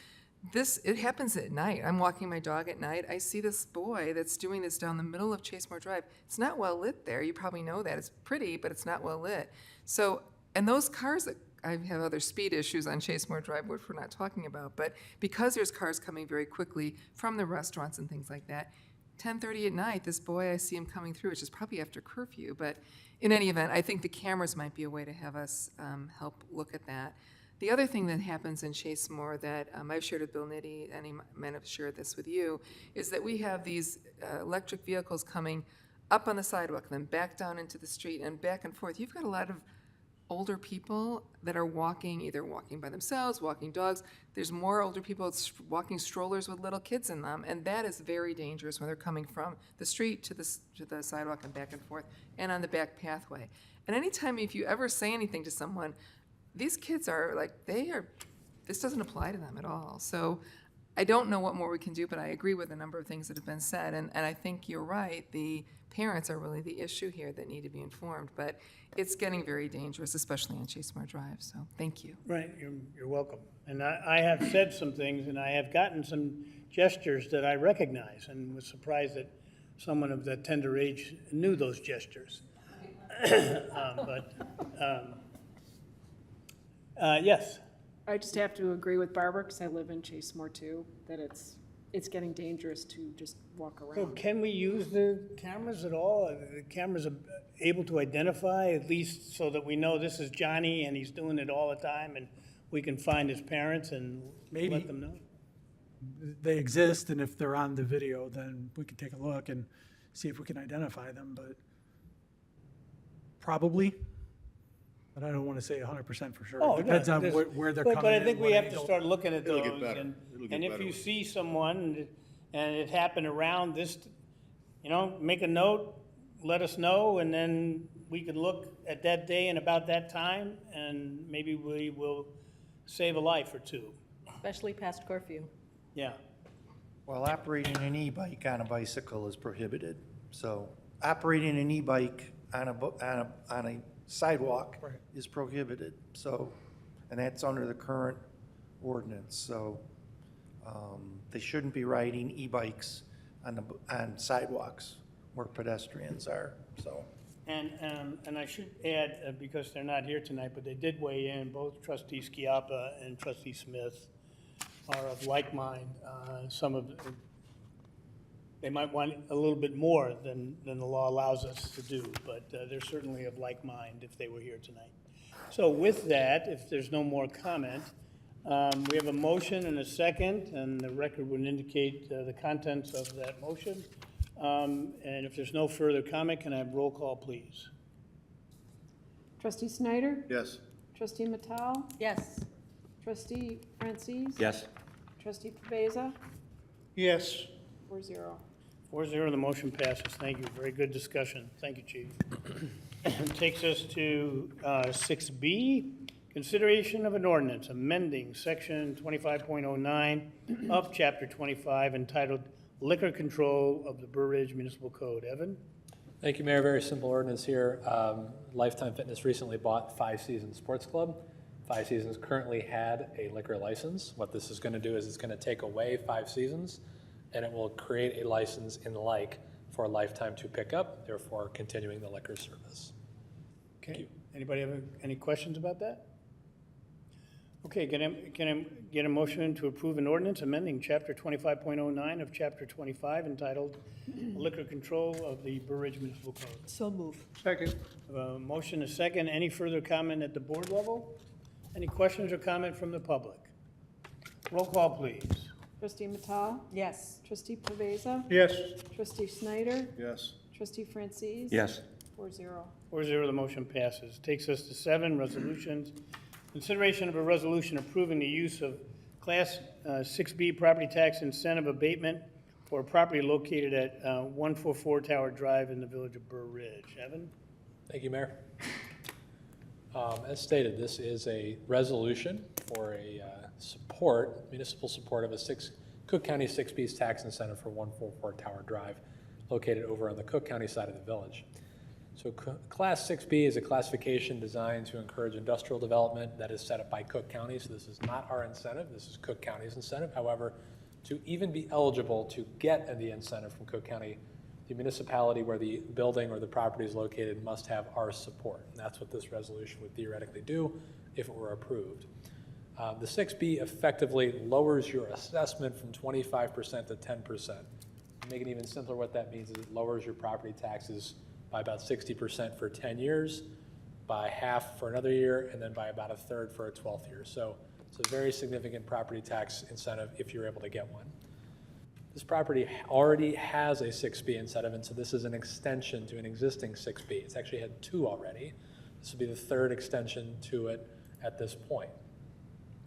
it happens at night. I'm walking my dog at night. I see this boy that's doing this down the middle of Chasemore Drive. It's not well lit there. You probably know that. It's pretty, but it's not well lit. So, and those cars that I have other speed issues on Chasemore Drive, which we're not talking about, but because there's cars coming very quickly from the restaurants and things like that, 10:30 at night, this boy, I see him coming through, which is probably after curfew, but in any event, I think the cameras might be a way to have us help look at that. The other thing that happens in Chasemore that I've shared with Bill Nitty, and he might have shared this with you, is that we have these electric vehicles coming up on the sidewalk, then back down into the street and back and forth. You've got a lot of older people that are either walking by themselves, walking dogs. There's more older people walking strollers with little kids in them, and that is very dangerous when they're coming from the street to the sidewalk and back and forth, and on the back pathway. And anytime if you ever say anything to someone, these kids are like, this doesn't apply to them at all. So I don't know what more we can do, but I agree with a number of things that have been said, and I think you're right. The parents are really the issue here that need to be informed, but it's getting very dangerous, especially on Chasemore Drive, so thank you. Right, you're welcome. And I have said some things, and I have gotten some gestures that I recognize, and was surprised that someone of that tender age knew those gestures. Yes. I just have to agree with Barbara, because I live in Chasemore too, that it's getting dangerous to just walk So around. can we use the cameras at all? Are the cameras are able to identify, at least so that we know this is Johnny and he's doing it all the time, and we can find his parents and Maybe. let them know? They exist, and if they're on the video, then we can take a look and see if we can identify them, but probably. But I don't want to say 100% for sure. Oh, It depends no, on there's- where they're but- coming But I in, think we what have to angle. start looking at It'll those, get better. and It'll get if better you with see someone and it happened around this, make a note, let us know, and then we can look at that day and about that time, and maybe we will save a life or two. Especially past curfew. Yeah. Well, operating an e-bike on a bicycle is prohibited. So operating an e-bike on a sidewalk Right. is prohibited. So, and that's under the current ordinance. So they shouldn't be riding e-bikes on sidewalks where pedestrians are, so. And I should add, because they're not here tonight, but they did weigh in, both trustee Schiappa and trustee Smith are of like mind. They might want a little bit more than the law allows us to do, but they're certainly of like mind if they were here tonight. So with that, if there's no more comment, we have a motion and a second, and the record would indicate the contents of that motion. And if there's no further comment, can I have roll call, please? Trustee Snyder? Yes. Trustee Matal? Yes. Trustee Francis? Yes. Trustee Pabeza? Yes. 4-0. 4-0, the motion passes. Thank you. Very good discussion. Thank you, Chief. Takes us to 6B, consideration of an ordinance amending section 25.09 of chapter 25 entitled Liquor Control of the Burr Ridge Municipal Code. Evan? Thank you, Mayor. Very simple ordinance here. Lifetime Fitness recently bought Five Seasons Sports Club. Five Seasons currently had a liquor license. What this is going to do is it's going to take away Five Seasons, and it will create a license in like for Lifetime to pick up, therefore continuing the liquor service. Okay. Anybody have any questions about that? Okay, can I get a motion to approve an ordinance amending Chapter 25.09 of Chapter 25 entitled Liquor Control of the Burr Ridge Municipal Code? So move. Second. Motion, a second. Any further comment at the board level? Any questions or comment from the public? Roll call, please. Trustee Matal? Yes. Trustee Pavesa? Yes. Trustee Snyder? Yes. Trustee Francis? Yes. 4-0. 4-0, the motion passes. Takes us to 7, resolutions. Consideration of a resolution approving the use of Class 6B property tax incentive abatement for a property located at 144 Tower Drive in the village of Burr Ridge. Evan? Thank you, Mayor. As stated, this is a resolution for a municipal support of a Cook County 6B's tax incentive for 144 Tower Drive, located over on the Cook County side of the village. So Class 6B is a classification designed to encourage industrial development that is set up by Cook County. So this is not our incentive, this is Cook County's incentive. However, to even be eligible to get the incentive from Cook County, the municipality where the building or the property is located must have our support. And that's what this resolution would theoretically do if it were approved. The 6B effectively lowers your assessment from 25% to 10%. To make it even simpler, what that means is it lowers your property taxes by about 60% for 10 years, by half for another year, and then by about a third for a 12th year. So it's a very significant property tax incentive if you're able to get one. This property already has a 6B incentive, and so this is an extension to an existing 6B. It's actually had 2 already. This will be the 3rd extension to it at this point.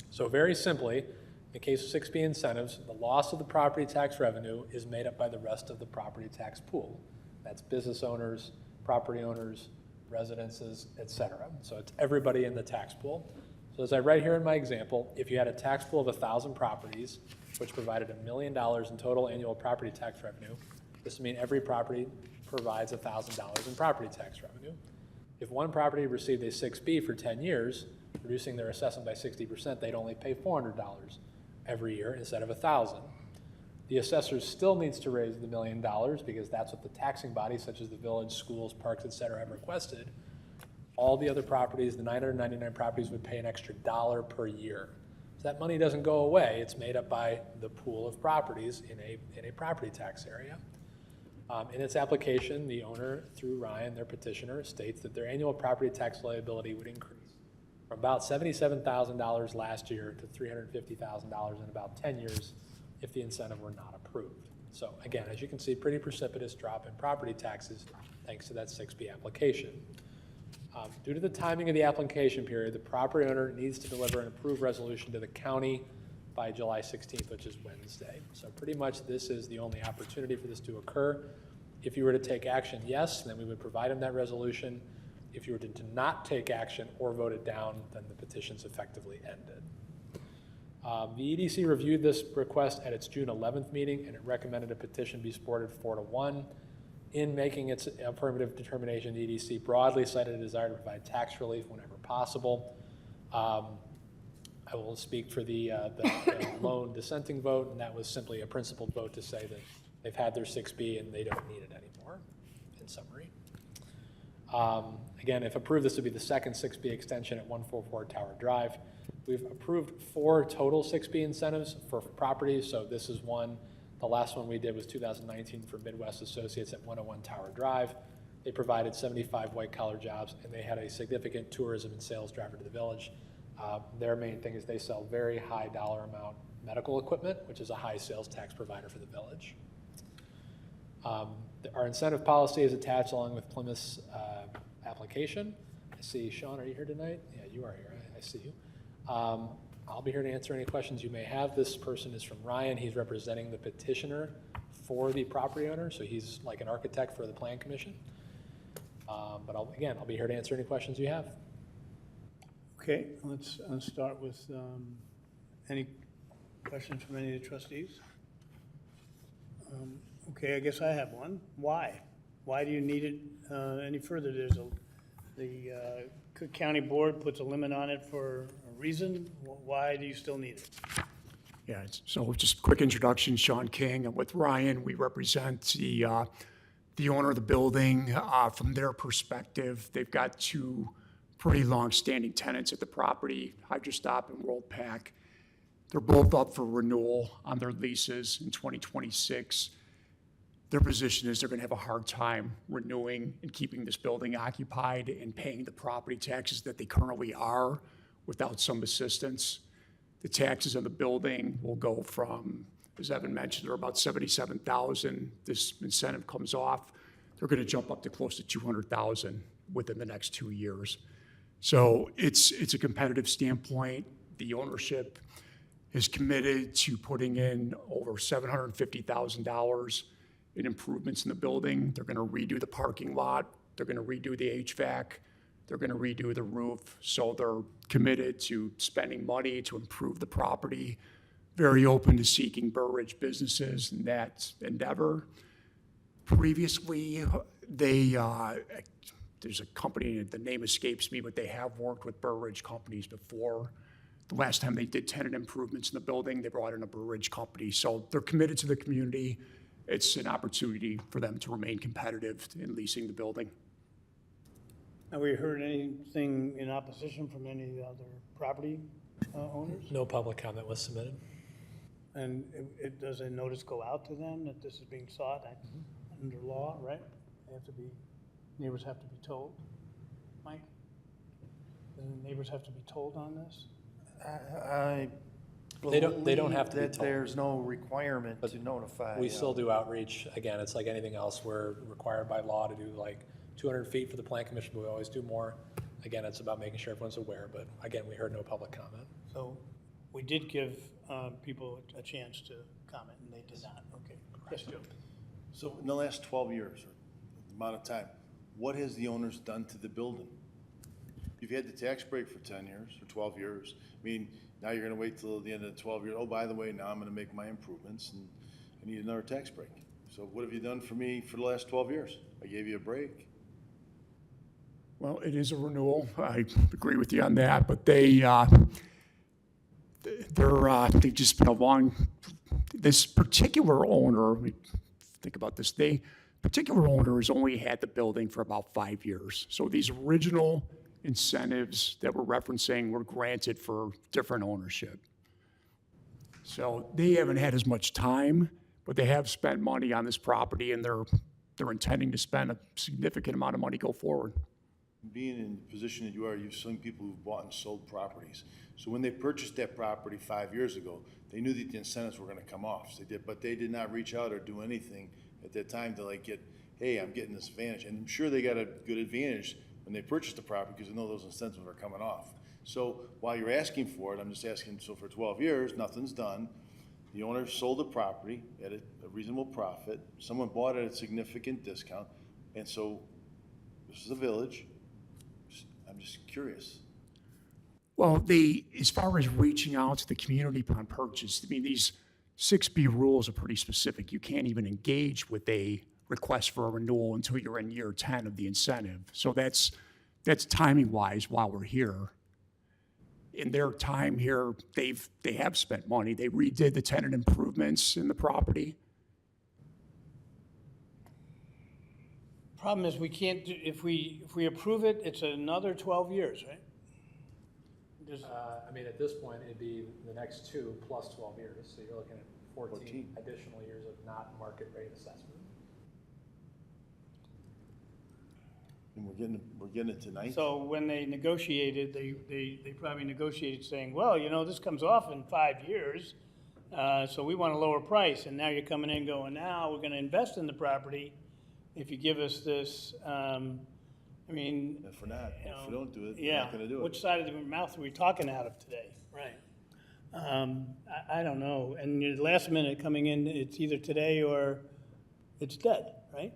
So very simply, in the case of 6B incentives, the loss of the property tax revenue is made up by the rest of the property tax pool. That's business owners, property owners, residences, et cetera. So it's everybody in the tax pool. So as I write here in my example, if you had a tax pool of 1,000 properties, which provided $1 million in total annual property tax revenue, this would mean every property provides $1,000 in property tax revenue. If one property received a 6B for 10 years, reducing their assessment by 60%, they'd only pay $400 every year instead of $1,000. The assessor still needs to raise the $1 million because that's what the taxing bodies such as the village, schools, parks, et cetera, have requested. All the other properties, the 999 properties, would pay an extra $1 per year. So that money doesn't go away. It's made up by the pool of properties in a property tax area. In its application, the owner, through Ryan, their petitioner, states that their annual property tax liability would increase from about $77,000 last year to $350,000 in about 10 years if the incentive were not approved. So again, as you can see, pretty precipitous drop in property taxes thanks to that 6B application. Due to the timing of the application period, the property owner needs to deliver an approved resolution to the county by July 16th, which is Wednesday. So pretty much this is the only opportunity for this to occur. If you were to take action, yes, then we would provide them that resolution. If you were to not take action or vote it down, then the petition's effectively ended. The EDC reviewed this request at its June 11th meeting, and it recommended a petition be supported 4-1. In making its affirmative determination, the EDC broadly cited a desire to provide tax relief whenever possible. I will speak for the lone dissenting vote, and that was simply a principled vote to say that they've had their 6B and they don't need it anymore, in summary. Again, if approved, this would be the second 6B extension at 144 Tower Drive. We've approved 4 total 6B incentives for properties, so this is one. The last one we did was 2019 for Midwest Associates at 101 Tower Drive. They provided 75 white-collar jobs, and they had a significant tourism and sales driver to the village. Their main thing is they sell very high dollar amount medical equipment, which is a high sales tax provider for the village. Our incentive policy is attached along with Plymouth's application. I see, Sean, are you here tonight? Yeah, you are here. I see you. I'll be here to answer any questions you may have. This person is from Ryan. He's representing the petitioner for the property owner, so he's like an architect for the Plan Commission. But I'll be here to answer any questions you have. Okay, let's start with any questions from any of the trustees? Okay, I guess I have one. Why? Why do you need it any further? The Cook County Board puts a limit on it for a reason. Why do you still need it? Yeah, so just a quick introduction, Sean King. And with Ryan, we represent the owner of the building. From their perspective, they've got 2 pretty long-standing tenants at the property, Hydrostop and Worldpac. They're both up for renewal on their leases in 2026. Their position is they're going to have a hard time renewing and keeping this building occupied and paying the property taxes that they currently are without some assistance. The taxes on the building will go from, as Evan mentioned, they're about $77,000. This incentive comes off. They're going to jump up to close to $200,000 within the next 2 years. So it's a competitive standpoint. The ownership is committed to putting in over $750,000 in improvements in the building. They're going to redo the parking lot. They're going to redo the HVAC. They're going to redo the roof. So they're committed to spending money to improve the property, very open to seeking Burr Ridge businesses in that endeavor. Previously, there's a company, the name escapes me, but they have worked with Burr Ridge companies before. The last time they did tenant improvements in the building, they brought in a Burr Ridge company. So they're committed to the community. It's an opportunity for them to remain competitive in leasing the building. Have we heard anything in opposition from any of the other property owners? No public comment was submitted. And does a notice go out to them that this is being sought under law, right? Neighbors have to be told. Mike? Do the neighbors have to be told on this? I They don't have to be that told. there's no requirement to notify. We still do outreach. Again, it's like anything else. We're required by law to do like 200 feet for the plan commission, but we always do more. Again, it's about making sure everyone's aware, but again, we heard no public comment. So we did give people a chance to comment, and they did not. Okay. Yes, Joe. So in the last 12 years, or the amount of time, what has the owners done to the building? You've had the tax break for 10 years or 12 years. I mean, now you're gonna wait till the end of the 12 years. Oh, by the way, now I'm gonna make my improvements and I need another tax break. So what have you done for me for the last 12 years? I gave you a break. Well, it is a renewal. I agree with you on that, but they've just been this particular owner, think about this, particular owner has only had the building for about 5 years. So these original incentives that we're referencing were granted for different ownership. So they haven't had as much time, but they have spent money on this property, and they're intending to spend a significant amount of money go forward. Being in the position that you are, you've seen people who've bought and sold properties. So when they purchased that property 5 years ago, they knew that the incentives were gonna come off. So they did not reach out or do anything at that time to like hey, I'm getting this advantage. And I'm sure they got a good advantage when they purchased the property because they know those incentives are coming off. So while you're asking for it, I'm just asking, so for 12 years, nothing's done. The owner sold the property at a reasonable profit. Someone bought it at a significant discount. And so this is a village. I'm just curious. Well, as far as reaching out to the community upon purchase, I mean, these 6B rules are pretty specific. You can't even engage with a request for a renewal until you're in year 10 of the incentive. So that's timing wise while we're here. In their time here, they have spent money. They redid the tenant improvements in the property. Problem is, we can't do, if we approve it, it's another 12 years, right? I mean, at this point, it'd be the next 2 plus 12 years. So you're looking at 14 additional years of not market rate assessment. And we're getting it tonight? So when they negotiated, they probably negotiated saying, well, this comes off in 5 years, so we want a lower price. And now you're coming in going, now we're gonna invest in the property if you give us this, If we're not, if we don't do it, we're yeah, not gonna do it. which side of the mouth are we talking out of today? Right. I don't know. And your last minute coming in, it's either today or it's dead, right?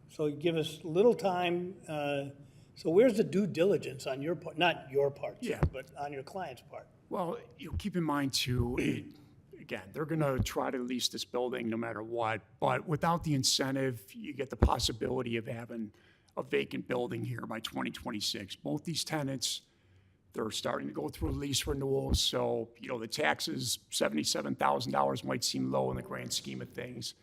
So give us little time. So where's the due diligence on your part? Not your part, sir, Yeah. but on your client's part? Well, keep in mind too, again, they're gonna try to lease this building no matter what, but without the incentive, you get the possibility of having a vacant building here by 2026. Both these tenants, they're starting to go through lease renewals, so, the taxes, $77,000 might seem low in the grand scheme of things,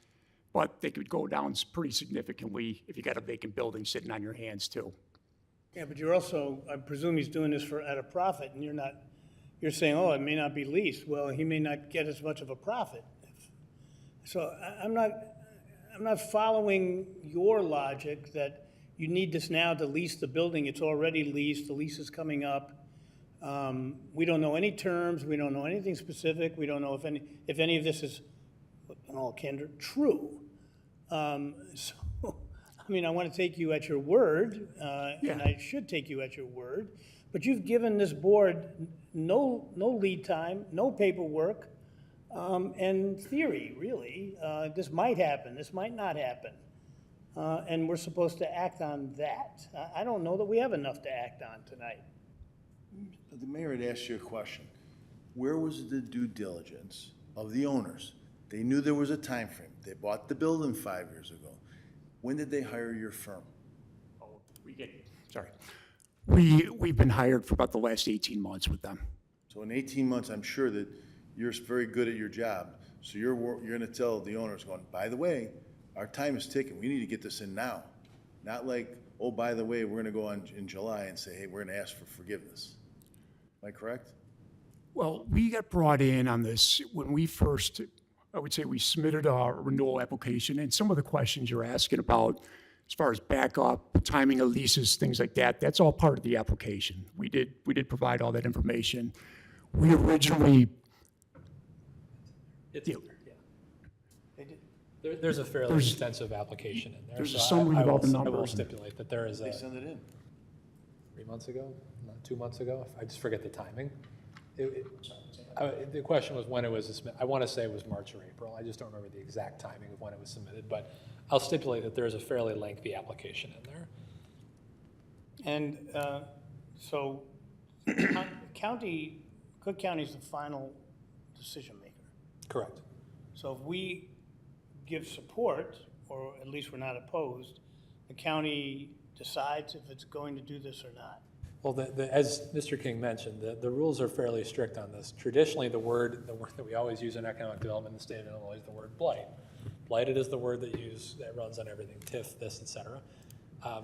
but they could go down pretty significantly if you got a vacant building sitting on your hands too. Yeah, but you're also, I presume he's doing this at a profit, and you're saying, oh, it may not be leased. Well, he may not get as much of a profit. So I'm not following your logic that you need this now to lease the building. It's already leased, the lease is coming up. We don't know any terms, we don't know anything specific, we don't know if any of this is, in all candor, true. So, I mean, I want to take you at your word, and I should take you at your word, but you've given this board no lead time, no paperwork, and theory, really. This might happen, this might not happen, and we're supposed to act on that. I don't know that we have enough to act on tonight. The mayor had asked you a question. Where was the due diligence of the owners? They knew there was a time frame. They bought the building 5 years ago. When did they hire your firm? We've been hired for about the last 18 months with them. So in 18 months, I'm sure that you're very good at your job. So you're going to tell the owners, going, by the way, our time is ticking. We need to get this in now. Not like, oh, by the way, we're going to go on in July and say, hey, we're going to ask for forgiveness. Am I correct? Well, we got brought in on this when we first, I would say we submitted a renewal application, and some of the questions you're asking about, as far as backup, timing of leases, things like that, that's all part of the application. We did provide all that information. We originally, There's a fairly extensive application in there. there's a so summary of all the I will numbers. stipulate that there is They a, send it in. 3 months ago, not 2 months ago, I just forget the timing. The question was when it was, I want to say it was March or April. I just don't remember the exact timing of when it was submitted, but I'll stipulate that there is a fairly lengthy application in there. And so Cook County is the final decision maker. Correct. So if we give support, or at least we're not opposed, the county decides if it's going to do this or not. Well, as Mr. King mentioned, the rules are fairly strict on this. Traditionally, the word that we always use in economic development in the state of Illinois is the word blight. Blighted is the word that runs on everything, TIF, this, et cetera.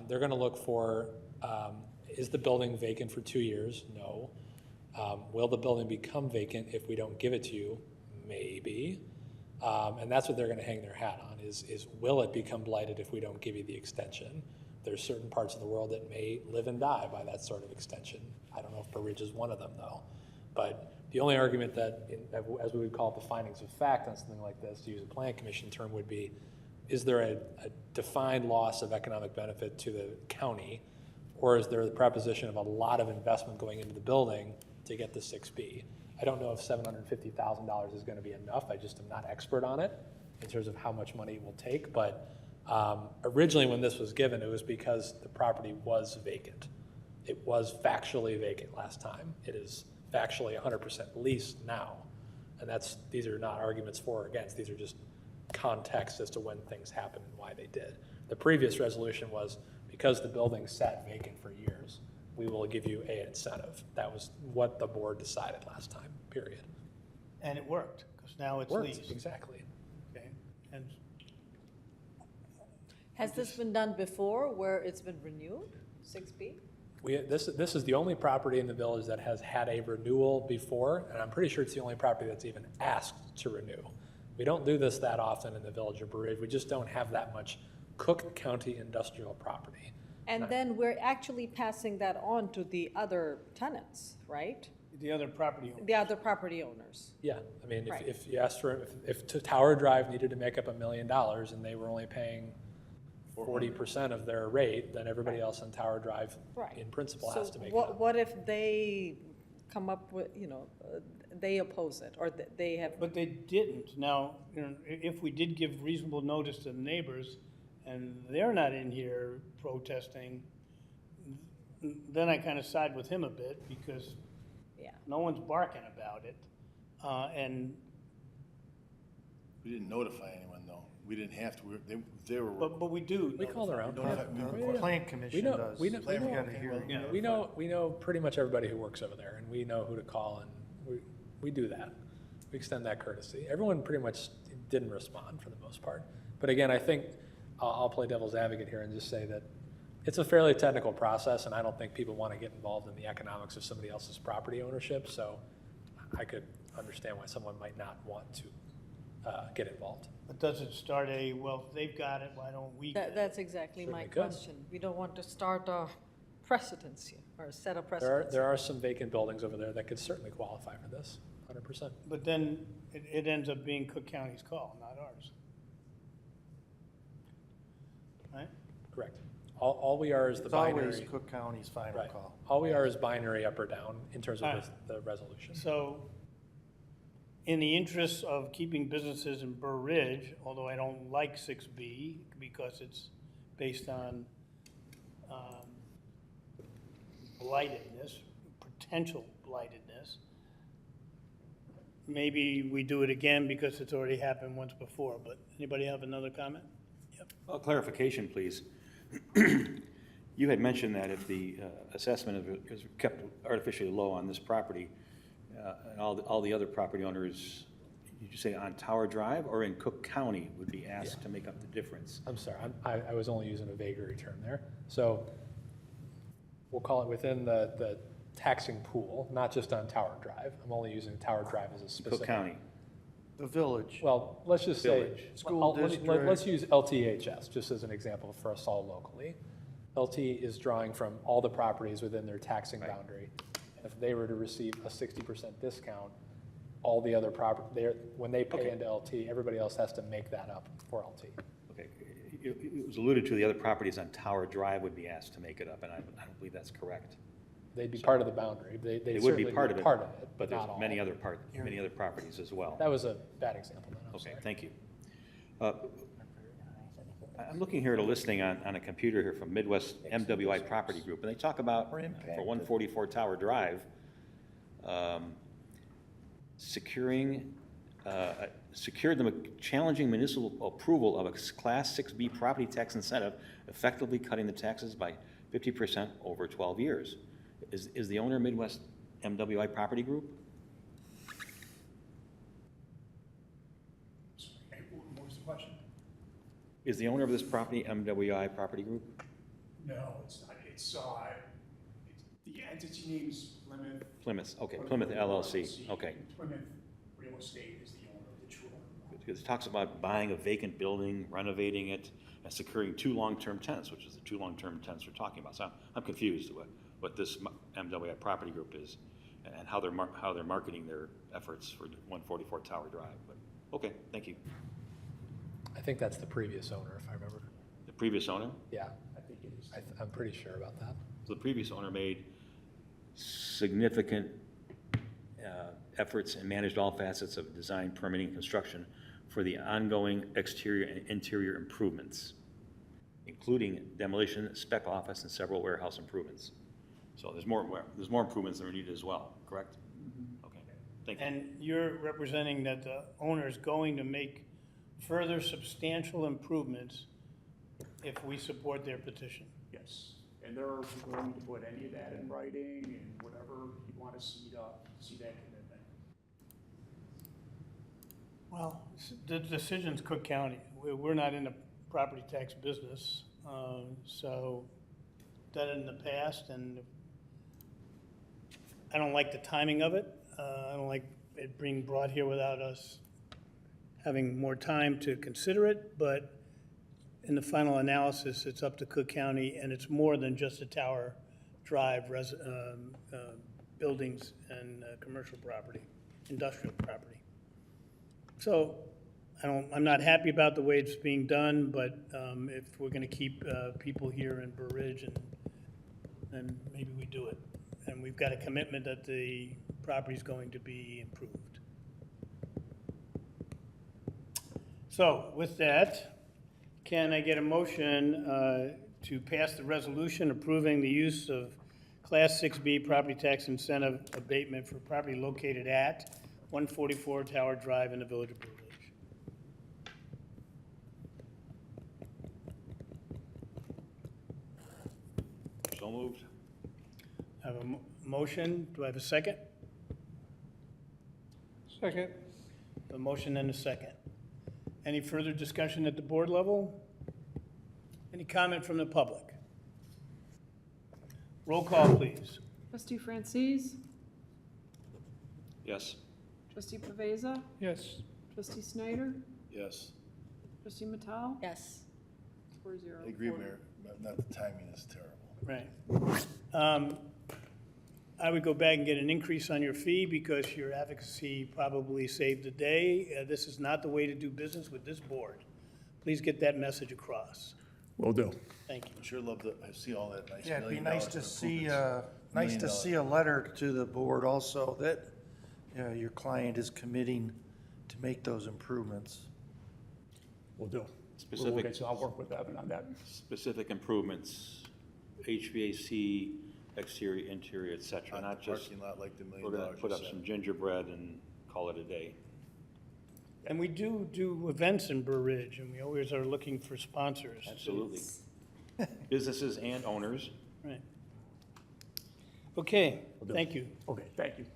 They're going to look for, is the building vacant for 2 years? No. Will the building become vacant if we don't give it to you? Maybe. And that's what they're going to hang their hat on, is will it become blighted if we don't give you the extension? There's certain parts of the world that may live and die by that sort of extension. I don't know if Burr Ridge is one of them, though. But the only argument that, as we would call it, the findings of fact on something like this, to use a plan commission term, would be, is there a defined loss of economic benefit to the county, or is there the proposition of a lot of investment going into the building to get the 6B? I don't know if $750,000 is going to be enough. I just am not expert on it in terms of how much money it will take, but originally, when this was given, it was because the property was vacant. It was factually vacant last time. It is factually 100% leased now. And these are not arguments for or against. These are just context as to when things happened and why they did. The previous resolution was because the building sat vacant for years, we will give you an incentive. That was what the board decided last time, period. And it worked, because now it's Worked, leased. exactly. Okay. And Has this been done before where it's been renewed, 6B? This is the only property in the village that has had a renewal before, and I'm pretty sure it's the only property that's even asked to renew. We don't do this that often in the village of Burr Ridge. We just don't have that much Cook County industrial property. And then we're actually passing that on to the other tenants, right? the other property owners. The other property owners. Yeah, I mean, Right. if you asked for, if Tower Drive needed to make up $1 million and they were only paying 40% of their rate, then everybody else on Tower Drive Right. in principle So has to make it up. what if they come up with, they oppose it, or they have, But they didn't. Now, if we did give reasonable notice to the neighbors, and they're not in here protesting, then I kind of side with him a bit, because yeah. no one's barking about it. And, We didn't notify anyone, though. We didn't have to. They were. but we do. We call their own. Plan commission does. We know, They've got a hearing. Yeah. we know pretty much everybody who works over there, and we know who to call, and we do that. We extend that courtesy. Everyone pretty much didn't respond for the most part. But again, I think I'll play devil's advocate here and just say that It's a fairly technical process, and I don't think people want to get involved in the economics of somebody else's property ownership, so I could understand why someone might not want to get involved. But does it start well, if they've got it, why don't we get it? That's exactly my Certainly could. question. We don't want to start a precedence here, or a set of There precedents. are some vacant buildings over there that could certainly qualify for this, 100%. But then it ends up being Cook County's call, not ours. Right? Correct. All we are is the It's always binary. Cook County's final Right. call. All we are is binary up or down in terms of Alright. the resolution. So, in the interest of keeping businesses in Burr Ridge, although I don't like 6B because it's based on blightedness, potential blightedness, maybe we do it again because it's already happened once before, but anybody have another comment? Yep. Well, clarification, please. You had mentioned that if the assessment of it is kept artificially low on this property, and all the other property owners, did you say on Tower Drive or in Cook County would be asked to make up the difference? I'm sorry, I was only using a vagary term there. So we'll call it within the taxing pool, not just on Tower Drive. I'm only using Tower Drive as a specific. Cook County. The village. Well, let's just say, Village. School let's use LTHS just as an example for us all locally. LT is drawing from all the properties within their taxing boundary. If they were to receive a 60% discount, all the other property, when they pay into LT, everybody else has to make that up for LT. Okay, it was alluded to the other properties on Tower Drive would be asked to make it up, and I don't believe that's correct. They'd be part of the boundary. They They would certainly be part of it, but there's not all. many other properties as well. That was a bad example, then, I'm Okay, sorry. thank you. I'm looking here at a listing on a computer here from Midwest MWI Property Group, and they talk about, for 144 Tower Drive, secured them a challenging municipal approval of a Class 6B property tax incentive, effectively cutting the taxes by 50% over 12 years. Is the owner Midwest MWI Property Group? What was the question? Is the owner of this property MWI Property Group? No, it's not. The entity name is Plymouth. Plymouth, okay, Plymouth LLC, okay. Plymouth Real Estate is the owner of the true owner. Because it talks about buying a vacant building, renovating it, and securing 2 long-term tenants, which is the 2 long-term tenants we're talking about. So I'm confused what this MWI Property Group is and how they're marketing their efforts for 144 Tower Drive. But okay, thank you. I think that's the previous owner, if I remember. The previous owner? Yeah, I think it is. I'm pretty sure about that. So the previous owner made significant efforts and managed all facets of design, permitting, construction for the ongoing exterior and interior improvements, including demolition, spec office, and several warehouse improvements. So there's more improvements that are needed as well, correct? Okay, thank you. And you're representing that the owner is going to make further substantial improvements if we support their petition. Yes, and they're willing to put any of that in writing and whatever you want to see that commitment. Well, the decision's Cook County. We're not in the property tax business, so done it in the past, and I don't like the timing of it. I don't like it being brought here without us having more time to consider it, but in the final analysis, it's up to Cook County, and it's more than just a Tower Drive buildings and commercial property, industrial property. So I'm not happy about the way it's being done, but if we're going to keep people here in Burr Ridge, then maybe we do it. And we've got a commitment that the property is going to be improved. So with that, can I get a motion to pass the resolution approving the use of Class 6B property tax incentive abatement for property located at 144 Tower Drive in the Village of Burr Ridge? So moved. I have a motion. Do I have a second? Second. A motion and a second. Any further discussion at the board level? Any comment from the public? Roll call, please. Trustee Francis? Yes. Trustee Pavesa? Yes. Trustee Snyder? Yes. Trustee Matal? Yes. 4-0. I agree, Mayor, but not the timing is terrible. Right. I would go back and get an increase on your fee because your advocacy probably saved the day. This is not the way to do business with this board. Please get that message across. Will do. Thank you. I'd sure love to, I see all that nice Yeah, it'd be $1 million nice to see, improvements. nice to $1 see a letter to the board also that, your client is committing to make those improvements. Will do. Specific- I'll work with Evan on that. Specific improvements, HVAC, exterior, interior, et cetera, On not the just, parking lot like the $1 we're million gonna you put up said. some gingerbread and call it a day. And we do events in Burr Ridge, and we always are looking for sponsors. Absolutely. Businesses and owners. Right. Okay, thank you. Okay, thank you.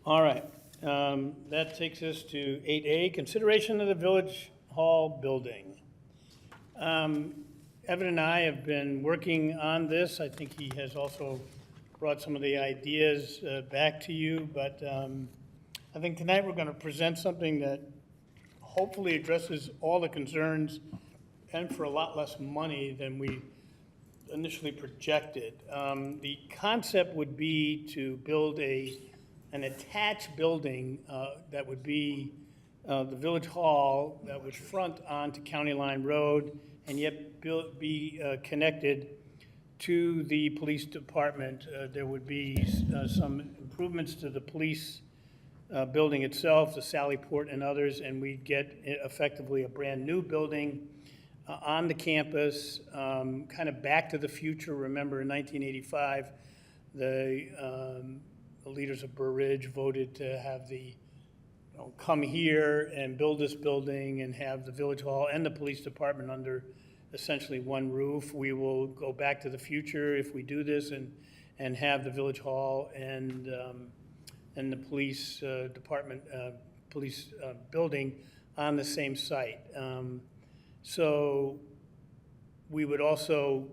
All right, that takes us to 8A, consideration of the Village Hall building. Evan and I have been working on this. I think he has also brought some of the ideas back to you, but I think tonight we're going to present something that hopefully addresses all the concerns and for a lot less money than we initially projected. The concept would be to build an attached building that would be the Village Hall that would front onto County Line Road and yet be connected to the police department. There would be some improvements to the police building itself, the Sally Port and others, and we'd get effectively a brand-new building on the campus, kind of back to the future. Remember, in 1985, the leaders of Burr Ridge voted to have come here and build this building and have the Village Hall and the police department under essentially one roof. We will go back to the future if we do this and have the Village Hall and the police department, building on the same site. So we would also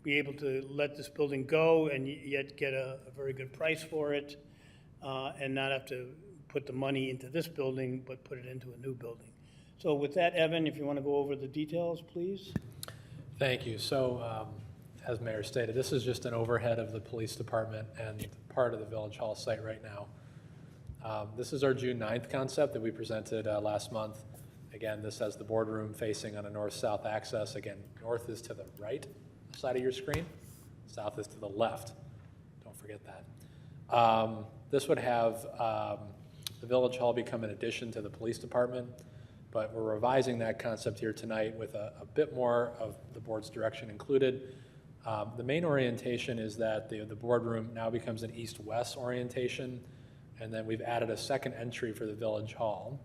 be able to let this building go and yet get a very good price for it, and not have to put the money into this building, but put it into a new building. So with that, Evan, if you want to go over the details, please. Thank you. So, as Mayor stated, this is just an overhead of the police department and part of the Village Hall site right now. This is our June 9th concept that we presented last month. Again, this has the boardroom facing on a north-south axis. Again, north is to the right side of your screen, south is to the left. Don't forget that. This would have the Village Hall become an addition to the police department, but we're revising that concept here tonight with a bit more of the board's direction included. The main orientation is that the boardroom now becomes an east-west orientation, and then we've added a second entry for the Village Hall.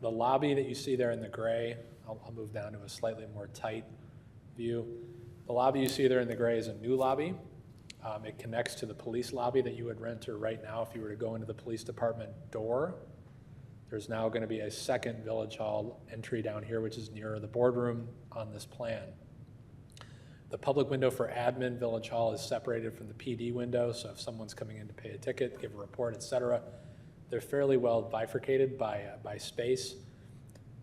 The lobby that you see there in the gray, I'll move down to a slightly more tight view. The lobby you see there in the gray is a new lobby. It connects to the police lobby that you would enter right now if you were to go into the police department door. There's now going to be a second Village Hall entry down here, which is nearer the boardroom on this plan. The public window for admin Village Hall is separated from the PD window, so if someone's coming in to pay a ticket, give a report, et cetera, they're fairly well bifurcated by space,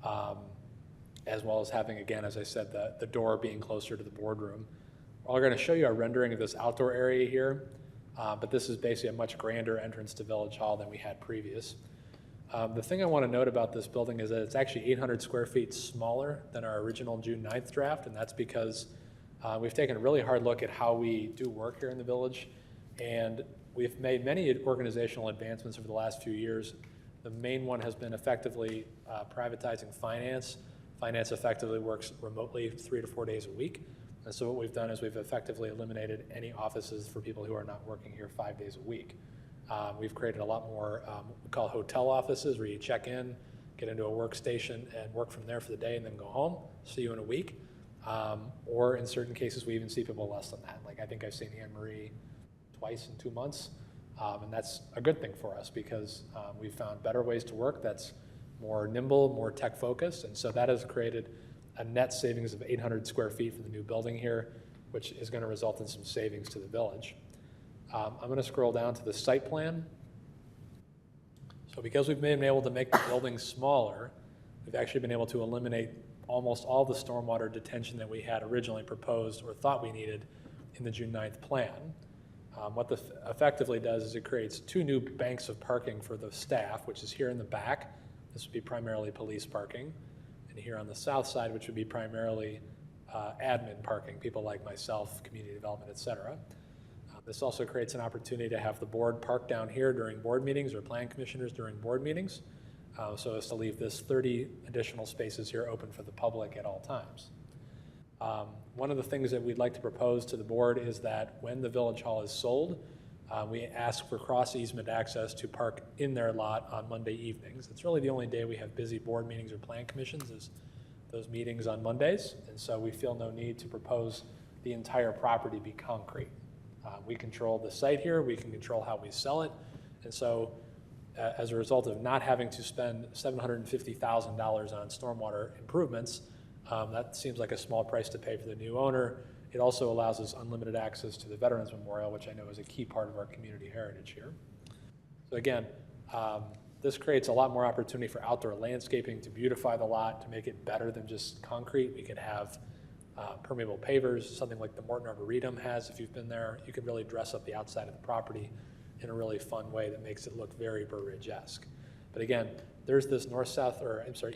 as well as having, again, as I said, the door being closer to the boardroom. We're going to show you a rendering of this outdoor area here, but this is basically a much grander entrance to Village Hall than we had previous. The thing I want to note about this building is that it's actually 800 square feet smaller than our original June 9th draft, and that's because we've taken a really hard look at how we do work here in the village, and we've made many organizational advancements over the last few years. The main one has been effectively privatizing finance. Finance effectively works remotely 3 to 4 days a week. And so what we've done is we've effectively eliminated any offices for people who are not working here 5 days a week. We've created a lot more what we call hotel offices, where you check in, get into a workstation, and work from there for the day and then go home, see you in a week. Or in certain cases, we even see people less than that. Like I think I've seen Anne Marie twice in 2 months. And that's a good thing for us because we've found better ways to work that's more nimble, more tech-focused, and so that has created a net savings of 800 square feet for the new building here, which is going to result in some savings to the village. I'm going to scroll down to the site plan. So because we've been able to make the building smaller, we've actually been able to eliminate almost all the stormwater detention that we had originally proposed or thought we needed in the June 9th plan. What this effectively does is it creates 2 new banks of parking for the staff, which is here in the back. This would be primarily police parking. And here on the south side, which would be primarily admin parking, people like myself, community development, et cetera. This also creates an opportunity to have the board park down here during board meetings or plan commissioners during board meetings, so as to leave this 30 additional spaces here open for the public at all times. One of the things that we'd like to propose to the board is that when the village hall is sold, we ask for cross easement access to park in their lot on Monday evenings. It's really the only day we have busy board meetings or plan commissions is those meetings on Mondays, and so we feel no need to propose the entire property be concrete. We control the site here, we can control how we sell it, and so as a result of not having to spend $750,000 on stormwater improvements, that seems like a small price to pay for the new owner. It also allows us unlimited access to the Veterans Memorial, which I know is a key part of our community heritage here. So again, this creates a lot more opportunity for outdoor landscaping to beautify the lot, to make it better than just concrete. We could have permeable pavers, something like the Morton Arboretum has. If you've been there, you can really dress up the outside of the property in a really fun way that makes it look very Burr Ridge-esque. But again, there's this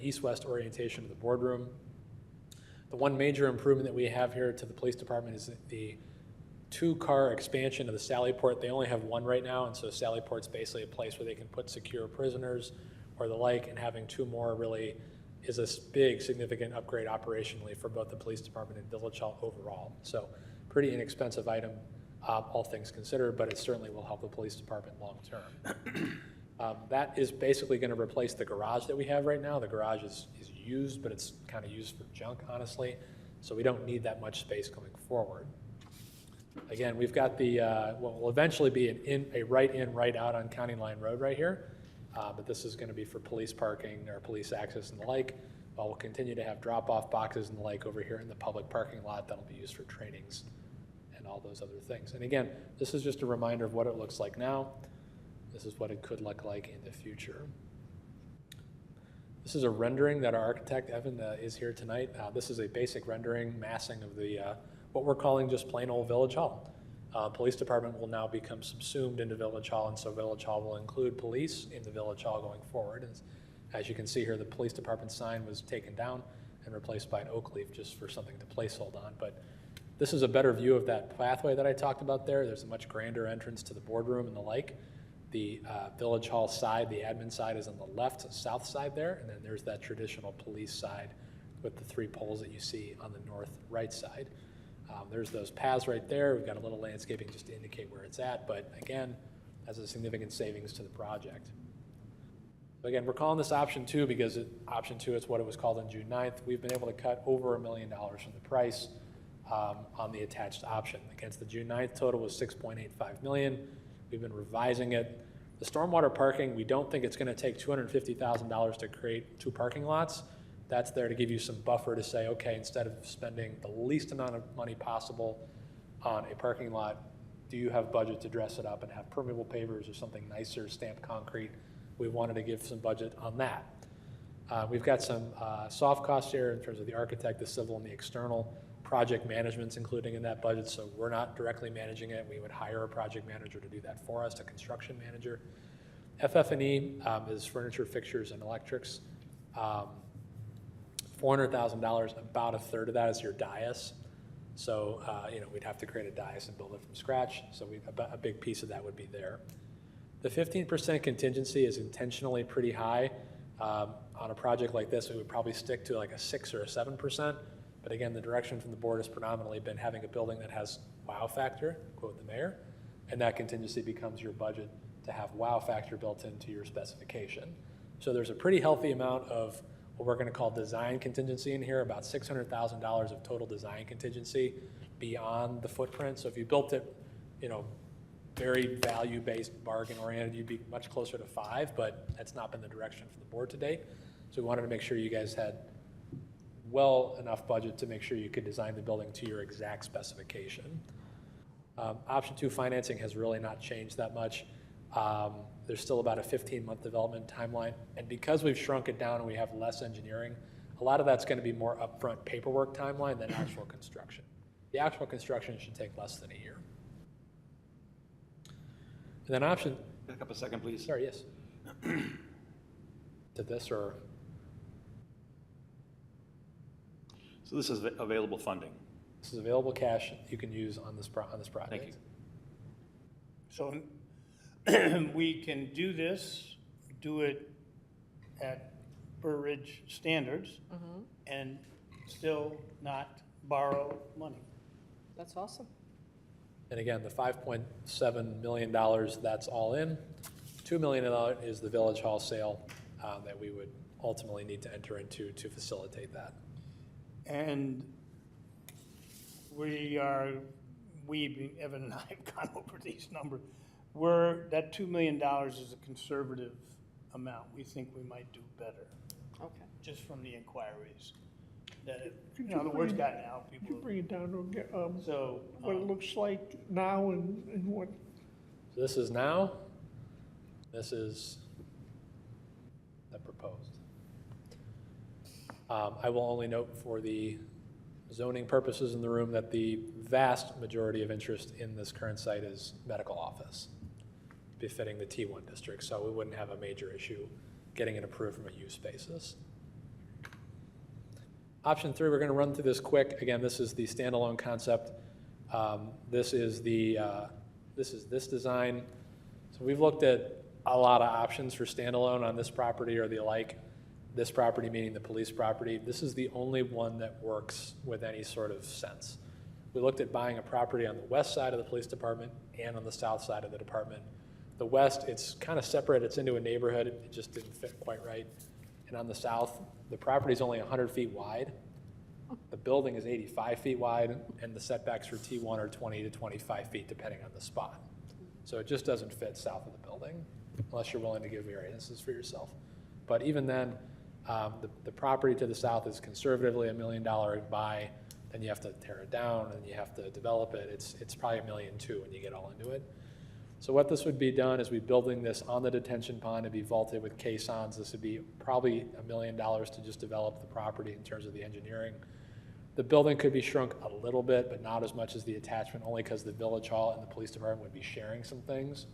east-west orientation of the boardroom. The one major improvement that we have here to the police department is the 2-car expansion of the Sally Port. They only have 1 right now, and so Sally Port's basically a place where they can put secure prisoners or the like, and having 2 more really is a big, significant upgrade operationally for both the police department and Village Hall overall. So pretty inexpensive item, all things considered, but it certainly will help the police department long term. That is basically going to replace the garage that we have right now. The garage is used, but it's kind of used for junk, honestly. So we don't need that much space going forward. Again, we've got the, what will eventually be a right in, right out on County Line Road right here. But this is going to be for police parking or police access and the like. While we'll continue to have drop-off boxes and the like over here in the public parking lot that'll be used for trainings and all those other things. And again, this is just a reminder of what it looks like now. This is what it could look like in the future. This is a rendering that our architect, Evan, is here tonight. This is a basic rendering, massing of the what we're calling just plain old Village Hall. Police department will now become subsumed into Village Hall, and so Village Hall will include police in the Village Hall going forward. As you can see here, the police department sign was taken down and replaced by an oak leaf just for something to placehold on. But this is a better view of that pathway that I talked about there. There's a much grander entrance to the boardroom and the like. The Village Hall side, the admin side, is on the left, south side there, and then there's that traditional police side with the 3 poles that you see on the north right side. There's those paths right there. We've got a little landscaping just to indicate where it's at, but again, has a significant savings to the project. So again, we're calling this option 2 because option 2 is what it was called on June 9th. We've been able to cut over $1 million from the price on the attached option. Against the June 9th total was $6.85 million. We've been revising it. The stormwater parking, we don't think it's going to take $250,000 to create 2 parking lots. That's there to give you some buffer to say, okay, instead of spending the least amount of money possible on a parking lot, do you have budget to dress it up and have permeable pavers or something nicer, stamped concrete? We wanted to give some budget on that. We've got some soft costs here in terms of the architect, the civil, and the external. Project management's including in that budget, so we're not directly managing it. We would hire a project manager to do that for us, a construction manager. FF&E is furniture, fixtures, and electrics. $400,000, about a third of that is your dais. So, we'd have to create a dais and build it from scratch. So a big piece of that would be there. The 15% contingency is intentionally pretty high. On a project like this, we would probably stick to like a 6 or a 7%. But again, the direction from the board has predominantly been having a building that has wow factor, quote the mayor, and that contingency becomes your budget to have wow factor built into your specification. So there's a pretty healthy amount of what we're going to call design contingency in here, about $600,000 of total design contingency beyond the footprint. So if you built it, very value-based, bargain-oriented, you'd be much closer to 5, but that's not been the direction for the board to date. So we wanted to make sure you guys had well enough budget to make sure you could design the building to your exact specification. Option 2 financing has really not changed that much. There's still about a 15-month development timeline. And because we've shrunk it down and we have less engineering, a lot of that's going to be more upfront paperwork timeline than actual construction. The actual construction should take less than a year. And then option, Back up a second, please. sorry, yes. To this or? So this is available funding. This is available cash you can use on this project. Thank you. So we can do this, do it at Burr Ridge standards, and still not borrow money. That's awesome. And again, the $5.7 million, that's all in. $2 million of that is the Village Hall sale that we would ultimately need to enter into to facilitate that. And Evan and I have gone over these numbers. That $2 million is a conservative amount. We think we might do better, Okay. just from the inquiries. That, the word's gotten out, Could you people, bring it down to, so. what it looks like now and what, So this is now, this is the proposed. I will only note for the zoning purposes in the room that the vast majority of interest in this current site is medical office, befitting the T1 district, so we wouldn't have a major issue getting it approved from a use basis. Option 3, we're going to run through this quick. Again, this is the standalone concept. This is this design. So we've looked at a lot of options for standalone on this property or the alike. This property meaning the police property. This is the only one that works with any sort of sense. We looked at buying a property on the west side of the police department and on the south side of the department. The west, it's kind of separate. It's into a neighborhood. It just didn't fit quite right. And on the south, the property is only 100 feet wide. The building is 85 feet wide, and the setbacks for T1 are 20 to 25 feet, depending on the spot. So it just doesn't fit south of the building, unless you're willing to give variances for yourself. But even then, the property to the south is conservatively $1 million buy. Then you have to tear it down, and you have to develop it. It's probably $1.2 million when you get all into it. So what this would be done is we're building this on the detention pond. It'd be vaulted with caissons. This would be probably $1 million to just develop the property in terms of the engineering. The building could be shrunk a little bit, but not as much as the attachment, only because the village hall and the police department would be sharing some things.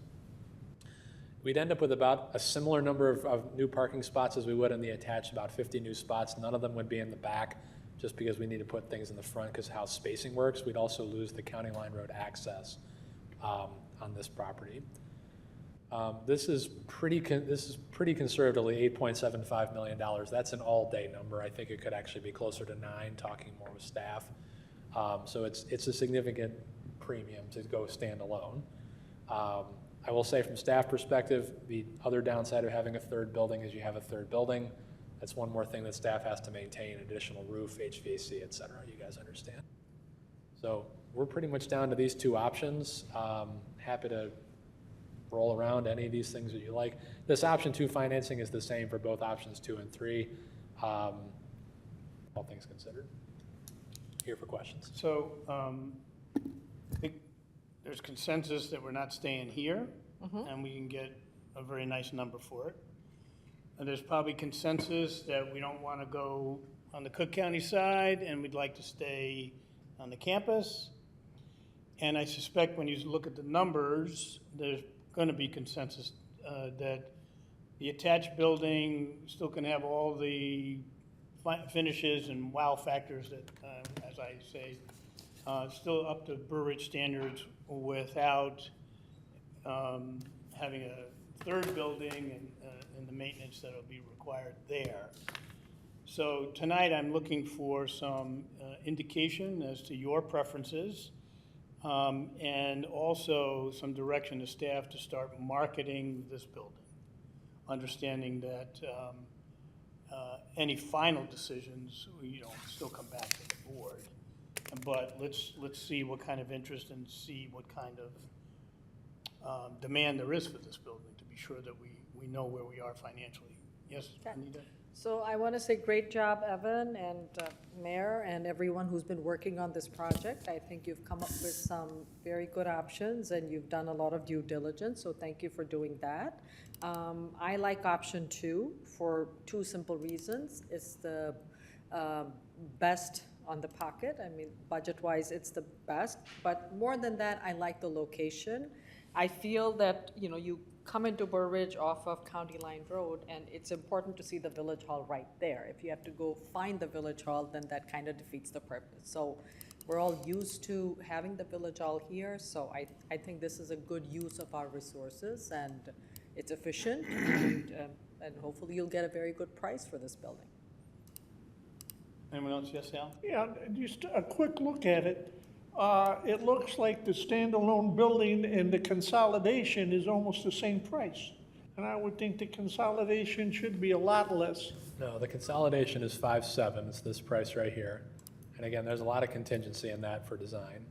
We'd end up with about a similar number of new parking spots as we would in the attached, about 50 new spots. None of them would be in the back, just because we need to put things in the front because of how spacing works. We'd also lose the County Line Road access on this property. This is pretty conservatively $8.75 million. That's an all-day number. I think it could actually be closer to 9, talking more with staff. So it's a significant premium to go standalone. I will say from staff perspective, the other downside of having a third building is you have a third building. That's one more thing that staff has to maintain: additional roof, HVAC, et cetera. You guys understand? So we're pretty much down to these two options. Happy to roll around any of these things that you like. This option 2 financing is the same for both options 2 and 3. All things considered. Here for questions. So, I think there's consensus that we're not staying here, and we can get a very nice number for it. And there's probably consensus that we don't want to go on the Cook County side, and we'd like to stay on the campus. And I suspect when you look at the numbers, there's going to be consensus that the attached building still can have all the finishes and wow factors that, as I say, still up to Burr Ridge standards without having a third building and the maintenance that will be required there. So tonight I'm looking for some indication as to your preferences and also some direction to staff to start marketing this building, understanding that any final decisions, still come back to the board. But let's see what kind of interest and see what kind of demand there is for this building to be sure that we know where we are financially. Yes, Anita? So I want to say great job, Evan and Mayor and everyone who's been working on this project. I think you've come up with some very good options and you've done a lot of due diligence, so thank you for doing that. I like option 2 for 2 simple reasons. It's the best on the pocket. I mean, budget-wise, it's the best, but more than that, I like the location. I feel that, you know, you come into Burr Ridge off of County Line Road, and it's important to see the Village Hall right there. If you have to go find the Village Hall, then that kind of defeats the purpose. So we're all used to having the Village Hall here, so I think this is a good use of our resources, and it's efficient, and hopefully you'll get a very good price for this building. Anyone else? Yes, Al? Yeah, just a quick look at it. It looks like the standalone building and the consolidation is almost the same price. And I would think the consolidation should be a lot less. No, the consolidation is 5.7, it's this price right here. And again, there's a lot of contingency in that for design.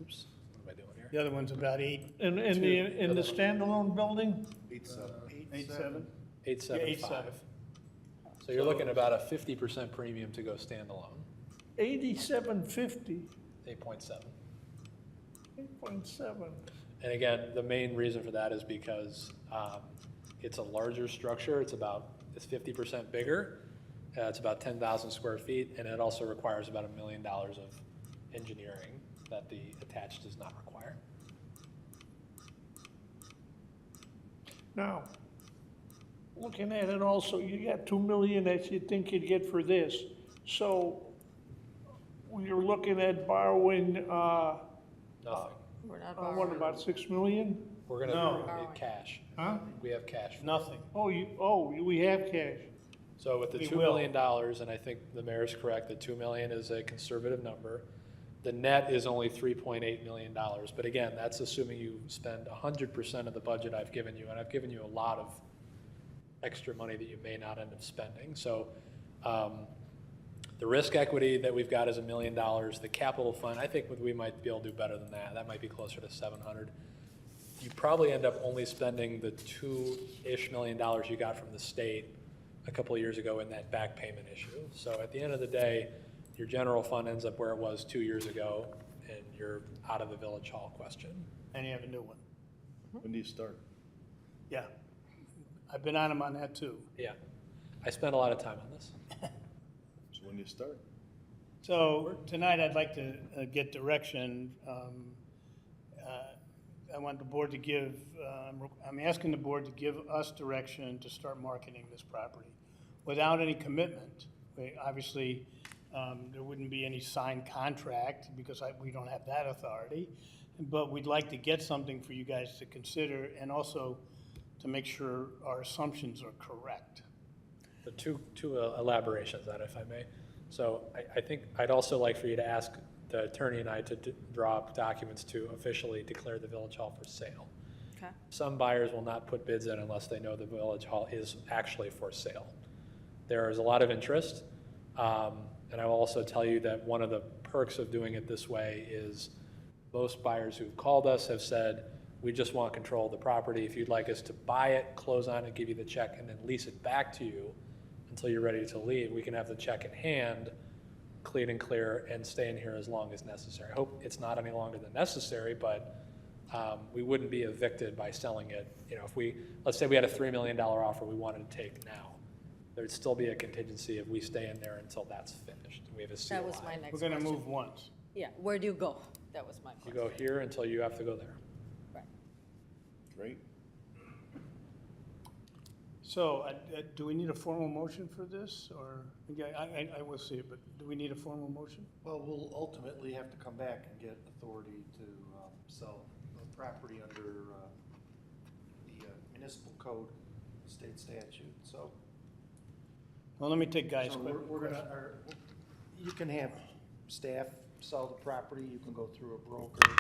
Oops, what am I doing here? The other one's about 8. And the standalone building? 8.7? 8.75. So you're looking at about a 50% premium to go standalone, 8750, 8.7. 8.7. And again, the main reason for that is because it's a larger structure. It's 50% bigger. It's about 10,000 square feet, and it also requires about $1 million of engineering that the attached does not require. Now, looking at it also, you got 2 million that you think you'd get for this. So you're looking at borrowing, Nothing. We're not what, borrowing. about 6 million? We're gonna No. need cash. Huh? We have cash. Nothing. We have cash. So with the We $2 will. million, and I think the mayor's correct, the 2 million is a conservative number. The net is only $3.8 million, but again, that's assuming you spend 100% of the budget I've given you, and I've given you a lot of extra money that you may not end up spending. So the risk equity that we've got is $1 million. The capital fund, I think we might be able to do better than that. That might be closer to 700. You probably end up only spending the $2-ish million you got from the state a couple of years ago in that back payment issue. So at the end of the day, your general fund ends up where it was 2 years ago, and you're out of the Village Hall question. And you have a new one. When do you start? Yeah. I've been on him on that too. Yeah, I spent a lot of time on this. So when do you start? So tonight I'd like to get direction. I want the board to give, I'm asking the board to give us direction to start marketing this property without any commitment. Obviously, there wouldn't be any signed contract because we don't have that authority, but we'd like to get something for you guys to consider and also to make sure our assumptions are correct. The two elaborations on that, if I may. So I think I'd also like for you to ask the attorney and I to draw up documents to officially declare the Village Hall for sale. Okay. Some buyers will not put bids in unless they know the Village Hall is actually for sale. There is a lot of interest, and I will also tell you that one of the perks of doing it this way is most buyers who've called us have said, we just want control of the property. If you'd like us to buy it, close on it, give you the check, and then lease it back to you until you're ready to leave, we can have the check in hand, clean and clear, and stay in here as long as necessary. I hope it's not any longer than necessary, but we wouldn't be evicted by selling it. You know, if let's say we had a $3 million offer we wanted to take now, there'd still be a contingency if we stay in there until that's finished. We have a COI. That was my next We're question. gonna move once. Yeah, where do you go? That was my You question. go here until you have to go there. Right. Great. So, do we need a formal motion for this, or, yeah, I will see it, but do we need a formal motion? Well, we'll ultimately have to come back and get authority to sell the property under the municipal code, state statute, so. Well, let me take guys' So we're gonna, you can have staff sell the property, you can go through a broker.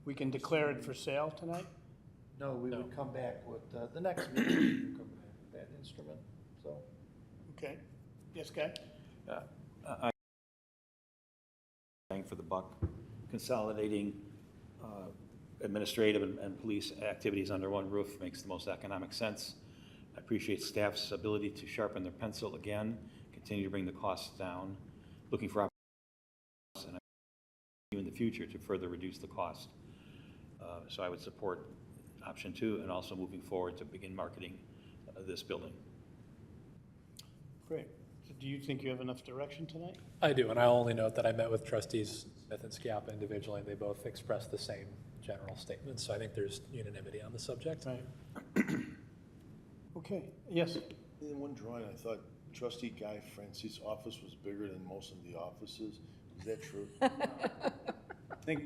We can declare it for sale tonight? No, we would come back with, the next meeting, we would come back with that instrument, so. Okay. Yes, Guy? Bang for the buck, consolidating administrative and police activities under one roof makes the most economic sense. I appreciate staff's ability to sharpen their pencil again, continue to bring the costs down, looking for opportunities in the future to further reduce the cost. So I would support option 2 and also moving forward to begin marketing this building. Great. So do you think you have enough direction tonight? I do, and I'll only note that I met with trustees Smith and Schiappa individually, and they both expressed the same general statements, so I think there's unanimity on the subject. Right. Okay, yes. In one drawing, I thought trustee Guy Francis' office was bigger than most of the offices. Is that true?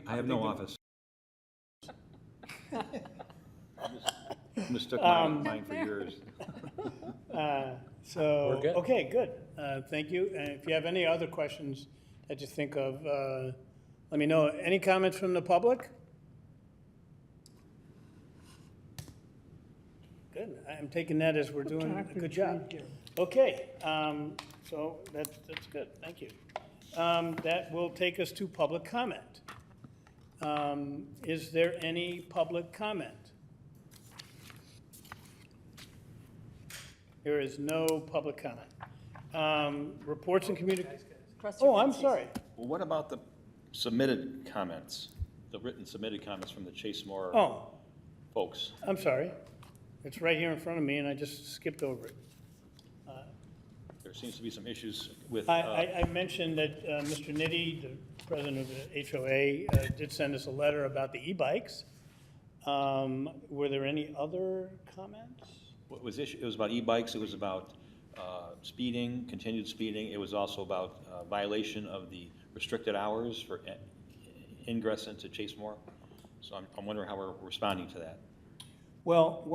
I have no office. Mistook mine for yours. So, We're good. okay, good. Thank you. And if you have any other questions that you think of, let me know. Any comments from the public? Good. I'm taking that as we're doing a good job. Okay, so that's good. Thank you. That will take us to public comment. Is there any public comment? There is no public comment. Reports and communications. Oh, I'm sorry. Well, what about the submitted comments, the written submitted comments from the Chase Moore Oh, folks? I'm sorry. It's right here in front of me, and I just skipped over it. There seems to be some issues with. I mentioned that Mr. Nitti, the president of the HOA, did send us a letter about the e-bikes. Were there any other comments? What was issue? It was about e-bikes. It was about speeding, continued speeding. It was also about violation of the restricted hours for ingress into Chase Moore. So I'm wondering how we're responding to that. Well,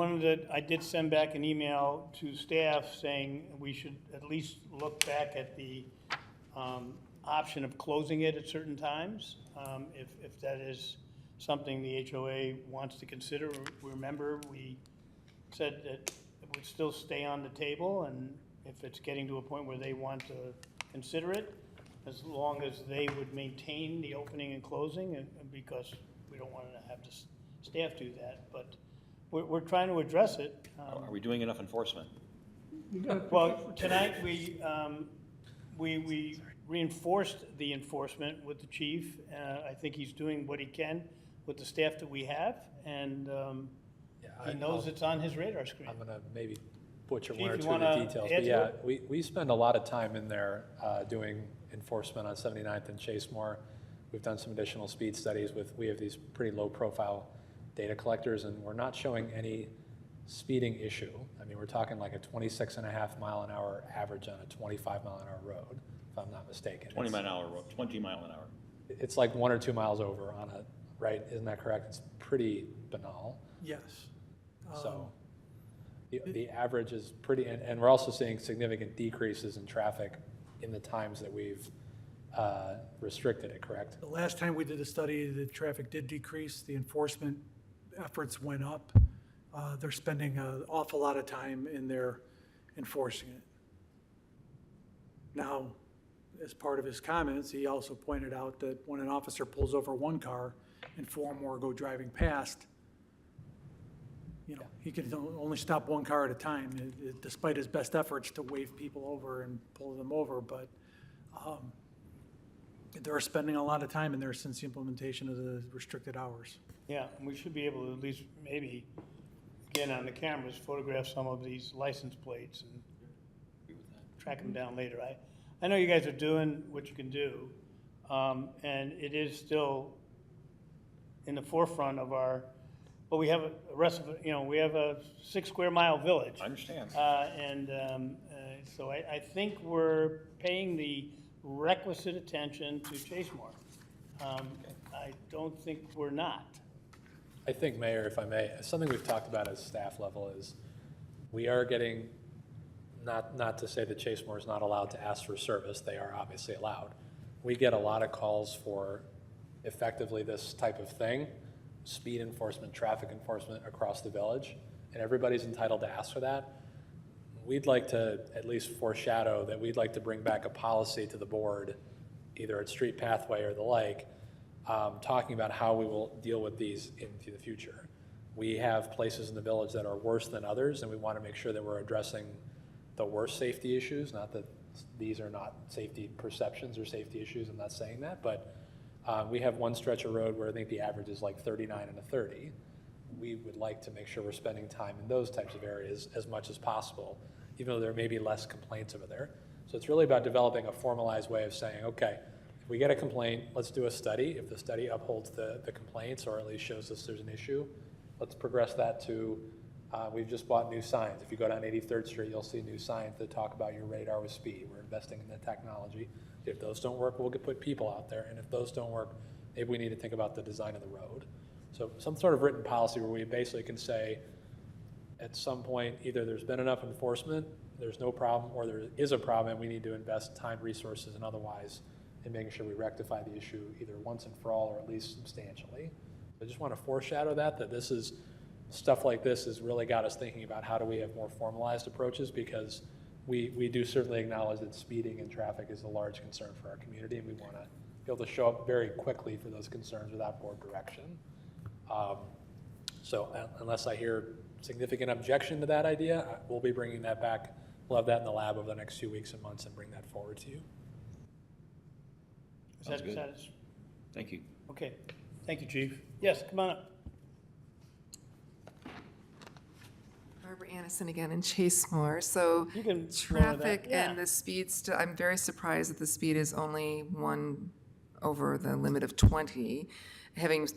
I did send back an email to staff saying we should at least look back at the option of closing it at certain times, if that is something the HOA wants to consider. Remember, we said that it would still stay on the table, and if it's getting to a point where they want to consider it, as long as they would maintain the opening and closing, because we don't want to have the staff do that. But we're trying to address it. Are we doing enough enforcement? Well, tonight we reinforced the enforcement with the chief. I think he's doing what he can with the staff that we have, and he knows it's on his radar screen. I'm gonna maybe butcher Chief, one or you two of the wanna details, add but to yeah, it? we spend a lot of time in there doing enforcement on 79th and Chase Moore. We've done some additional speed studies we have these pretty low profile data collectors, and we're not showing any speeding issue. I mean, we're talking like a 26.5 mile an hour average on a 25 mile an hour road, if I'm not mistaken. 20 mile an hour road, 20 mile an hour. It's like 1 or 2 miles over on a, right? Isn't that correct? It's pretty banal. Yes. So the average is pretty, and we're also seeing significant decreases in traffic in the times that we've restricted it, correct? The last time we did a study, the traffic did decrease, the enforcement efforts went up. They're spending an awful lot of time in there enforcing it. Now, as part of his comments, he also pointed out that when an officer pulls over one car and 4 more go driving past, you know, he can only stop one car at a time, despite his best efforts to wave people over and pull them over. But they're spending a lot of time in there since the implementation of the restricted hours. Yeah, and we should be able to at least maybe, again, on the cameras, photograph some of these license plates and track them down later. I know you guys are doing what you can do, and it is still in the forefront of our, but we have a rest of, we have a 6 square mile village. I understand. So I think we're paying the requisite attention to Chase Moore. I don't think we're not. I think, Mayor, if I may, something we've talked about at staff level is we are getting, not to say that Chase Moore is not allowed to ask for service, they are obviously allowed. We get a lot of calls for effectively this type of thing, speed enforcement, traffic enforcement across the village, and everybody's entitled to ask for that. We'd like to at least foreshadow that we'd like to bring back a policy to the board, either at Street Pathway or the like, talking about how we will deal with these into the future. We have places in the village that are worse than others, and we want to make sure that we're addressing the worst safety issues. Not that these are not safety perceptions or safety issues, I'm not saying that, but we have one stretch of road where I think the average is like 39 and a 30. We would like to make sure we're spending time in those types of areas as much as possible, even though there may be less complaints over there. So it's really about developing a formalized way of saying, okay, if we get a complaint, let's do a study. If the study upholds the complaints or at least shows us there's an issue, let's progress that to, we've just bought new signs. If you go down 83rd Street, you'll see new signs that talk about your radar with speed. We're investing in the technology. If those don't work, we'll put people out there. And if those don't work, maybe we need to think about the design of the road. So some sort of written policy where we basically can say, at some point, either there's been enough enforcement, there's no problem, or there is a problem, and we need to invest time, resources, and otherwise in making sure we rectify the issue either once and for all or at least substantially. I just want to foreshadow that this is, stuff like this has really got us thinking about how do we have more formalized approaches, because we do certainly acknowledge that speeding and traffic is a large concern for our community, and we want to be able to show up very quickly for those concerns without board direction. So unless I hear significant objection to that idea, we'll be bringing that back. We'll have that in the lab over the next few weeks and months and bring that forward to you. Sounds good. Satis- Thank you. Okay, thank you, Chief. Yes, come on up. Barbara Annison again in Chasemore. So You can traffic yeah. and the speed, I'm very surprised that the speed is only 1 over the limit of 20.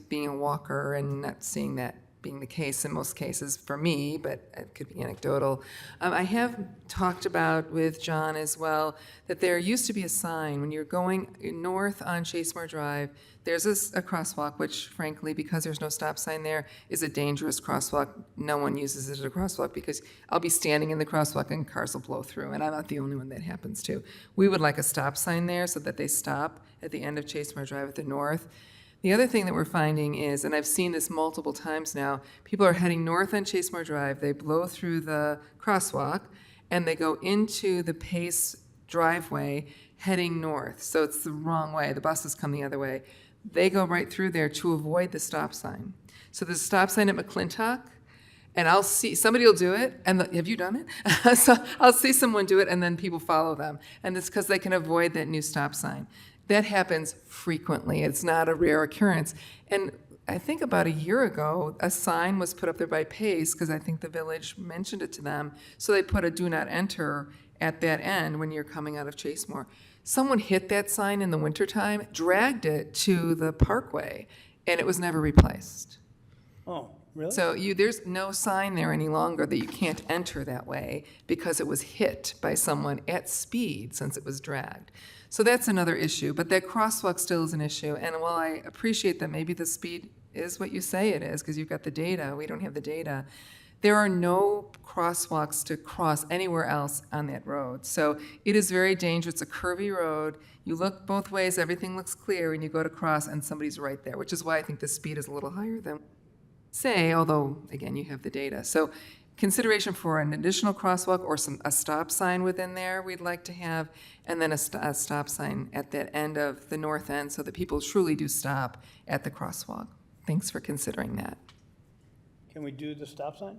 Being a walker and not seeing that being the case in most cases for me, but it could be anecdotal. I have talked about with John as well that there used to be a sign when you're going north on Chasemore Drive. There's a crosswalk, which frankly, because there's no stop sign there, is a dangerous crosswalk. No one uses it as a crosswalk because I'll be standing in the crosswalk and cars will blow through, and I'm not the only one that happens to. We would like a stop sign there so that they stop at the end of Chasemore Drive at the north. The other thing that we're finding is, and I've seen this multiple times now, people are heading north on Chasemore Drive, they blow through the crosswalk, and they go into the Pace driveway heading north. So it's the wrong way, the buses come the other way. They go right through there to avoid the stop sign. So there's a stop sign at McClintock, and I'll see, somebody will do it, and have you done it? So I'll see someone do it, and then people follow them. And it's because they can avoid that new stop sign. That happens frequently. It's not a rare occurrence. And I think about a year ago, a sign was put up there by Pace, because I think the village mentioned it to them. So they put a do not enter at that end when you're coming out of Chasemore. Someone hit that sign in the wintertime, dragged it to the parkway, and it was never replaced. Oh, really? So there's no sign there any longer that you can't enter that way because it was hit by someone at speed since it was dragged. So that's another issue, but that crosswalk still is an issue. And while I appreciate that maybe the speed is what you say it is because you've got the data, we don't have the data, there are no crosswalks to cross anywhere else on that road. So it is very dangerous. It's a curvy road. You look both ways, everything looks clear, and you go to cross and somebody's right there, which is why I think the speed is a little higher than say, although, again, you have the data. So consideration for an additional crosswalk or a stop sign within there we'd like to have, and then a stop sign at that end of the north end so that people truly do stop at the crosswalk. Thanks for considering that. Can we do the stop sign?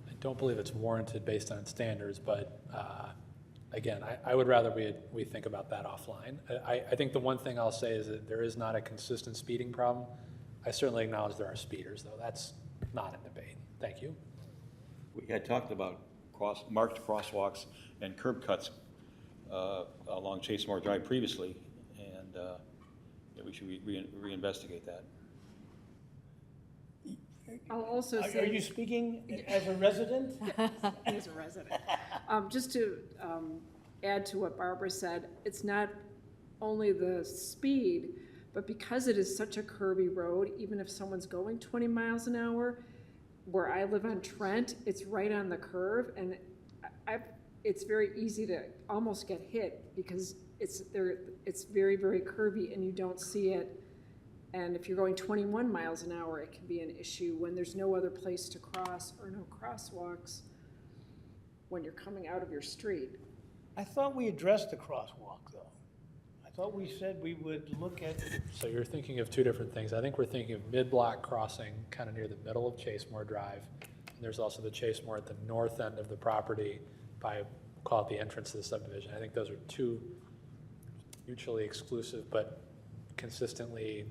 I don't believe it's warranted based on standards, but again, I would rather we think about that offline. I think the one thing I'll say is that there is not a consistent speeding problem. I certainly acknowledge there are speeders, though. That's not in debate. Thank you. We had talked about marked crosswalks and curb cuts along Chasemore Drive previously, and we should reinvestigate that. I'll also Are say. you speaking as a resident? As a resident. Just to add to what Barbara said, it's not only the speed, but because it is such a curvy road, even if someone's going 20 miles an hour, where I live on Trent, it's right on the curve, and it's very easy to almost get hit because it's very, very curvy and you don't see it. And if you're going 21 miles an hour, it can be an issue when there's no other place to cross or no crosswalks when you're coming out of your street. I thought we addressed the crosswalk, though. I thought we said we would look at, So you're thinking of two different things. I think we're thinking of mid-block crossing, kind of near the middle of Chasemore Drive. And there's also the Chasemore at the north end of the property by, call it the entrance to the subdivision. I think those are two mutually exclusive, but consistently,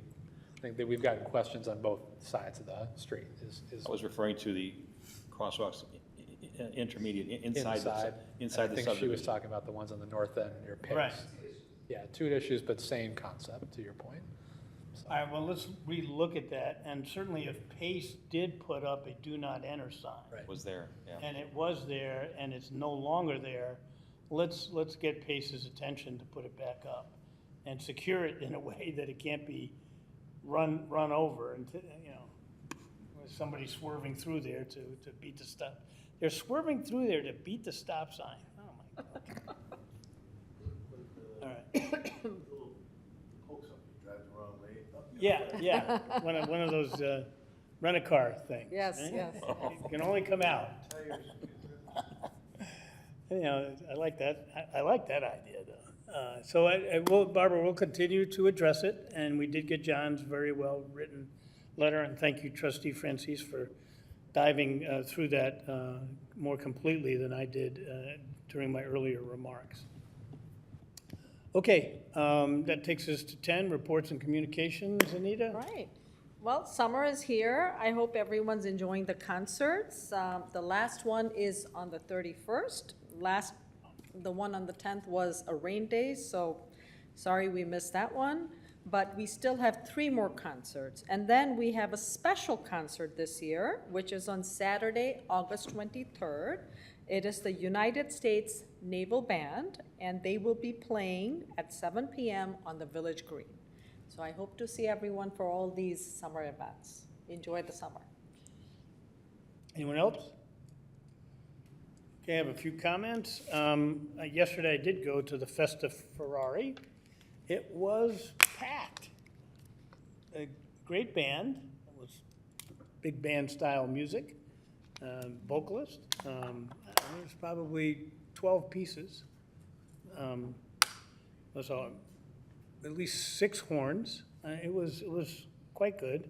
I think that we've gotten questions on both sides of the street. Is I was referring to the crosswalks intermediate, inside the I subdivision. think she was talking about the ones on the north end near Pace. Right. Yeah, two issues, but same concept, to your point. all right, well, let's relook at that. And certainly if Pace did put up a do not enter sign, Right. Was there, yeah. and it was there and it's no longer there, let's get Pace's attention to put it back up and secure it in a way that it can't be run over and, somebody swerving through there to beat the stop. They're swerving through there to beat the stop sign. Oh, my God. All right. Yeah, one of those rent-a-car things. Yes, right? yes. You can only come out. I like that. I like that idea, though. So Barbara, we'll continue to address it, and we did get John's very well-written letter, and thank you, Trustee Francis, for diving through that more completely than I did during my earlier remarks. Okay, that takes us to 10, reports and communications. Anita? Right. Well, summer is here. I hope everyone's enjoying the concerts. The last one is on the 31st. The one on the 10th was a rain day, so sorry we missed that one. But we still have 3 more concerts. And then we have a special concert this year, which is on Saturday, August 23rd. It is the United States Naval Band, and they will be playing at 7 p.m. on the Village Green. So I hope to see everyone for all these summer events. Enjoy the summer. Anyone else? Okay, I have a few comments. Yesterday I did go to the Festa Ferrari. It was packed. A great band. It was big band style music. Vocalist. There's probably 12 pieces. So at least 6 horns. It was quite good.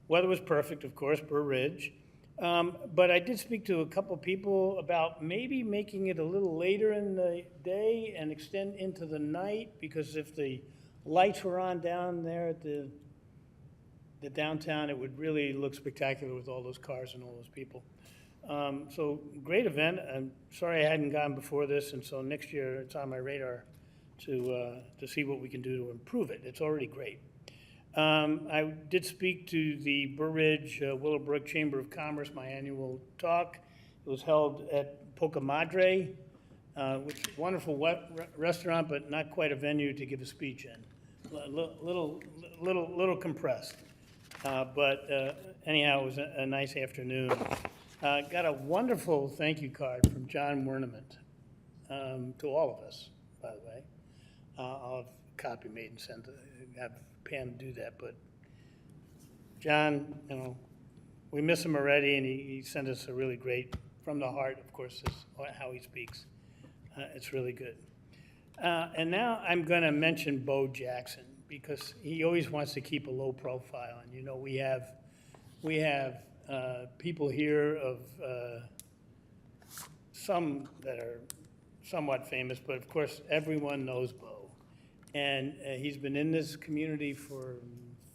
Weather was perfect, of course, Burr Ridge. But I did speak to a couple people about maybe making it a little later in the day and extend into the night, because if the lights were on down there at the downtown, it would really look spectacular with all those cars and all those people. So great event. I'm sorry I hadn't gone before this, and so next year it's on my radar to see what we can do to improve it. It's already great. I did speak to the Burr Ridge Willowbrook Chamber of Commerce, my annual talk. It was held at Poca Madre, which is a wonderful restaurant, but not quite a venue to give a speech in. Little compressed. But anyhow, it was a nice afternoon. Got a wonderful thank you card from John Wernement to all of us, by the way. I'll have a copy made and sent, have Pam do that, but John, we miss him already, and he sent us a really great, from the heart, of course, is how he speaks. It's really good. And now I'm going to mention Bo Jackson, because he always wants to keep a low profile. And we have people here of some that are somewhat famous, but of course everyone knows Bo. And he's been in this community for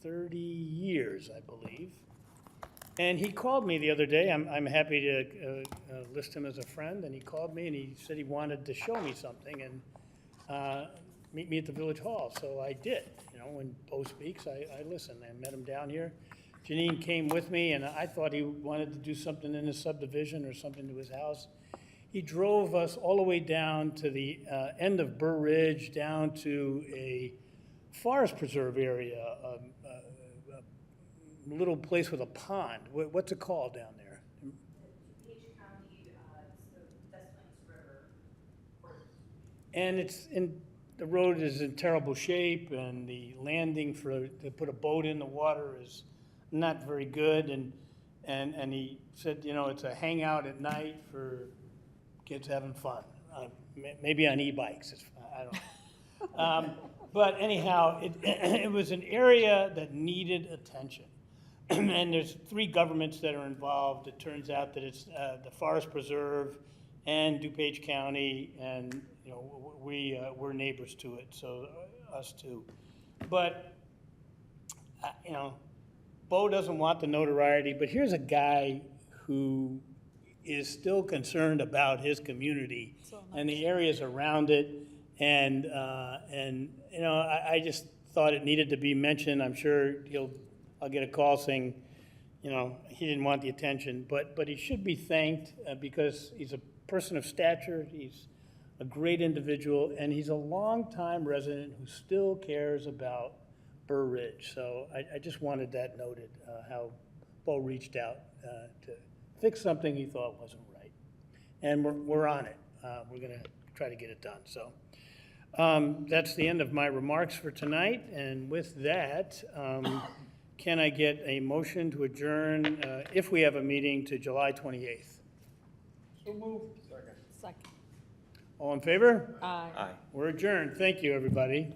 30 years, I believe. And he called me the other day. I'm happy to list him as a friend. And he called me and he said he wanted to show me something and meet me at the Village Hall. So I did. When Bo speaks, I listen. I met him down here. Janine came with me, and I thought he wanted to do something in his subdivision or something to his house. He drove us all the way down to the end of Burr Ridge, down to a forest preserve area, a little place with a pond. What's it called down there? Page County, it's the Des Plaines River. And the road is in terrible shape, and the landing to put a boat in the water is not very good. And he said, it's a hangout at night for kids having fun, maybe on e-bikes. I don't know. But anyhow, it was an area that needed attention. And there's 3 governments that are involved. It turns out that it's the Forest Preserve and DuPage County, and, you know, we're neighbors to it, so us too. But, you know, Bo doesn't want the notoriety, but here's a guy who is still concerned about his community and the areas around it. And you know, I just thought it needed to be mentioned. I'm sure I'll get a call saying, you know, he didn't want the attention, but he should be thanked because he's a person of stature. He's a great individual, and he's a longtime resident who still cares about Burr Ridge. So I just wanted that noted, how Bo reached out to fix something he thought wasn't right. And we're on it. We're going to try to get it done. So that's the end of my remarks for tonight. And with that, can I get a motion to adjourn, if we have a meeting, to July 28th? So moved. Second. All in favor? Aye. Aye. We're adjourned. Thank you, everybody.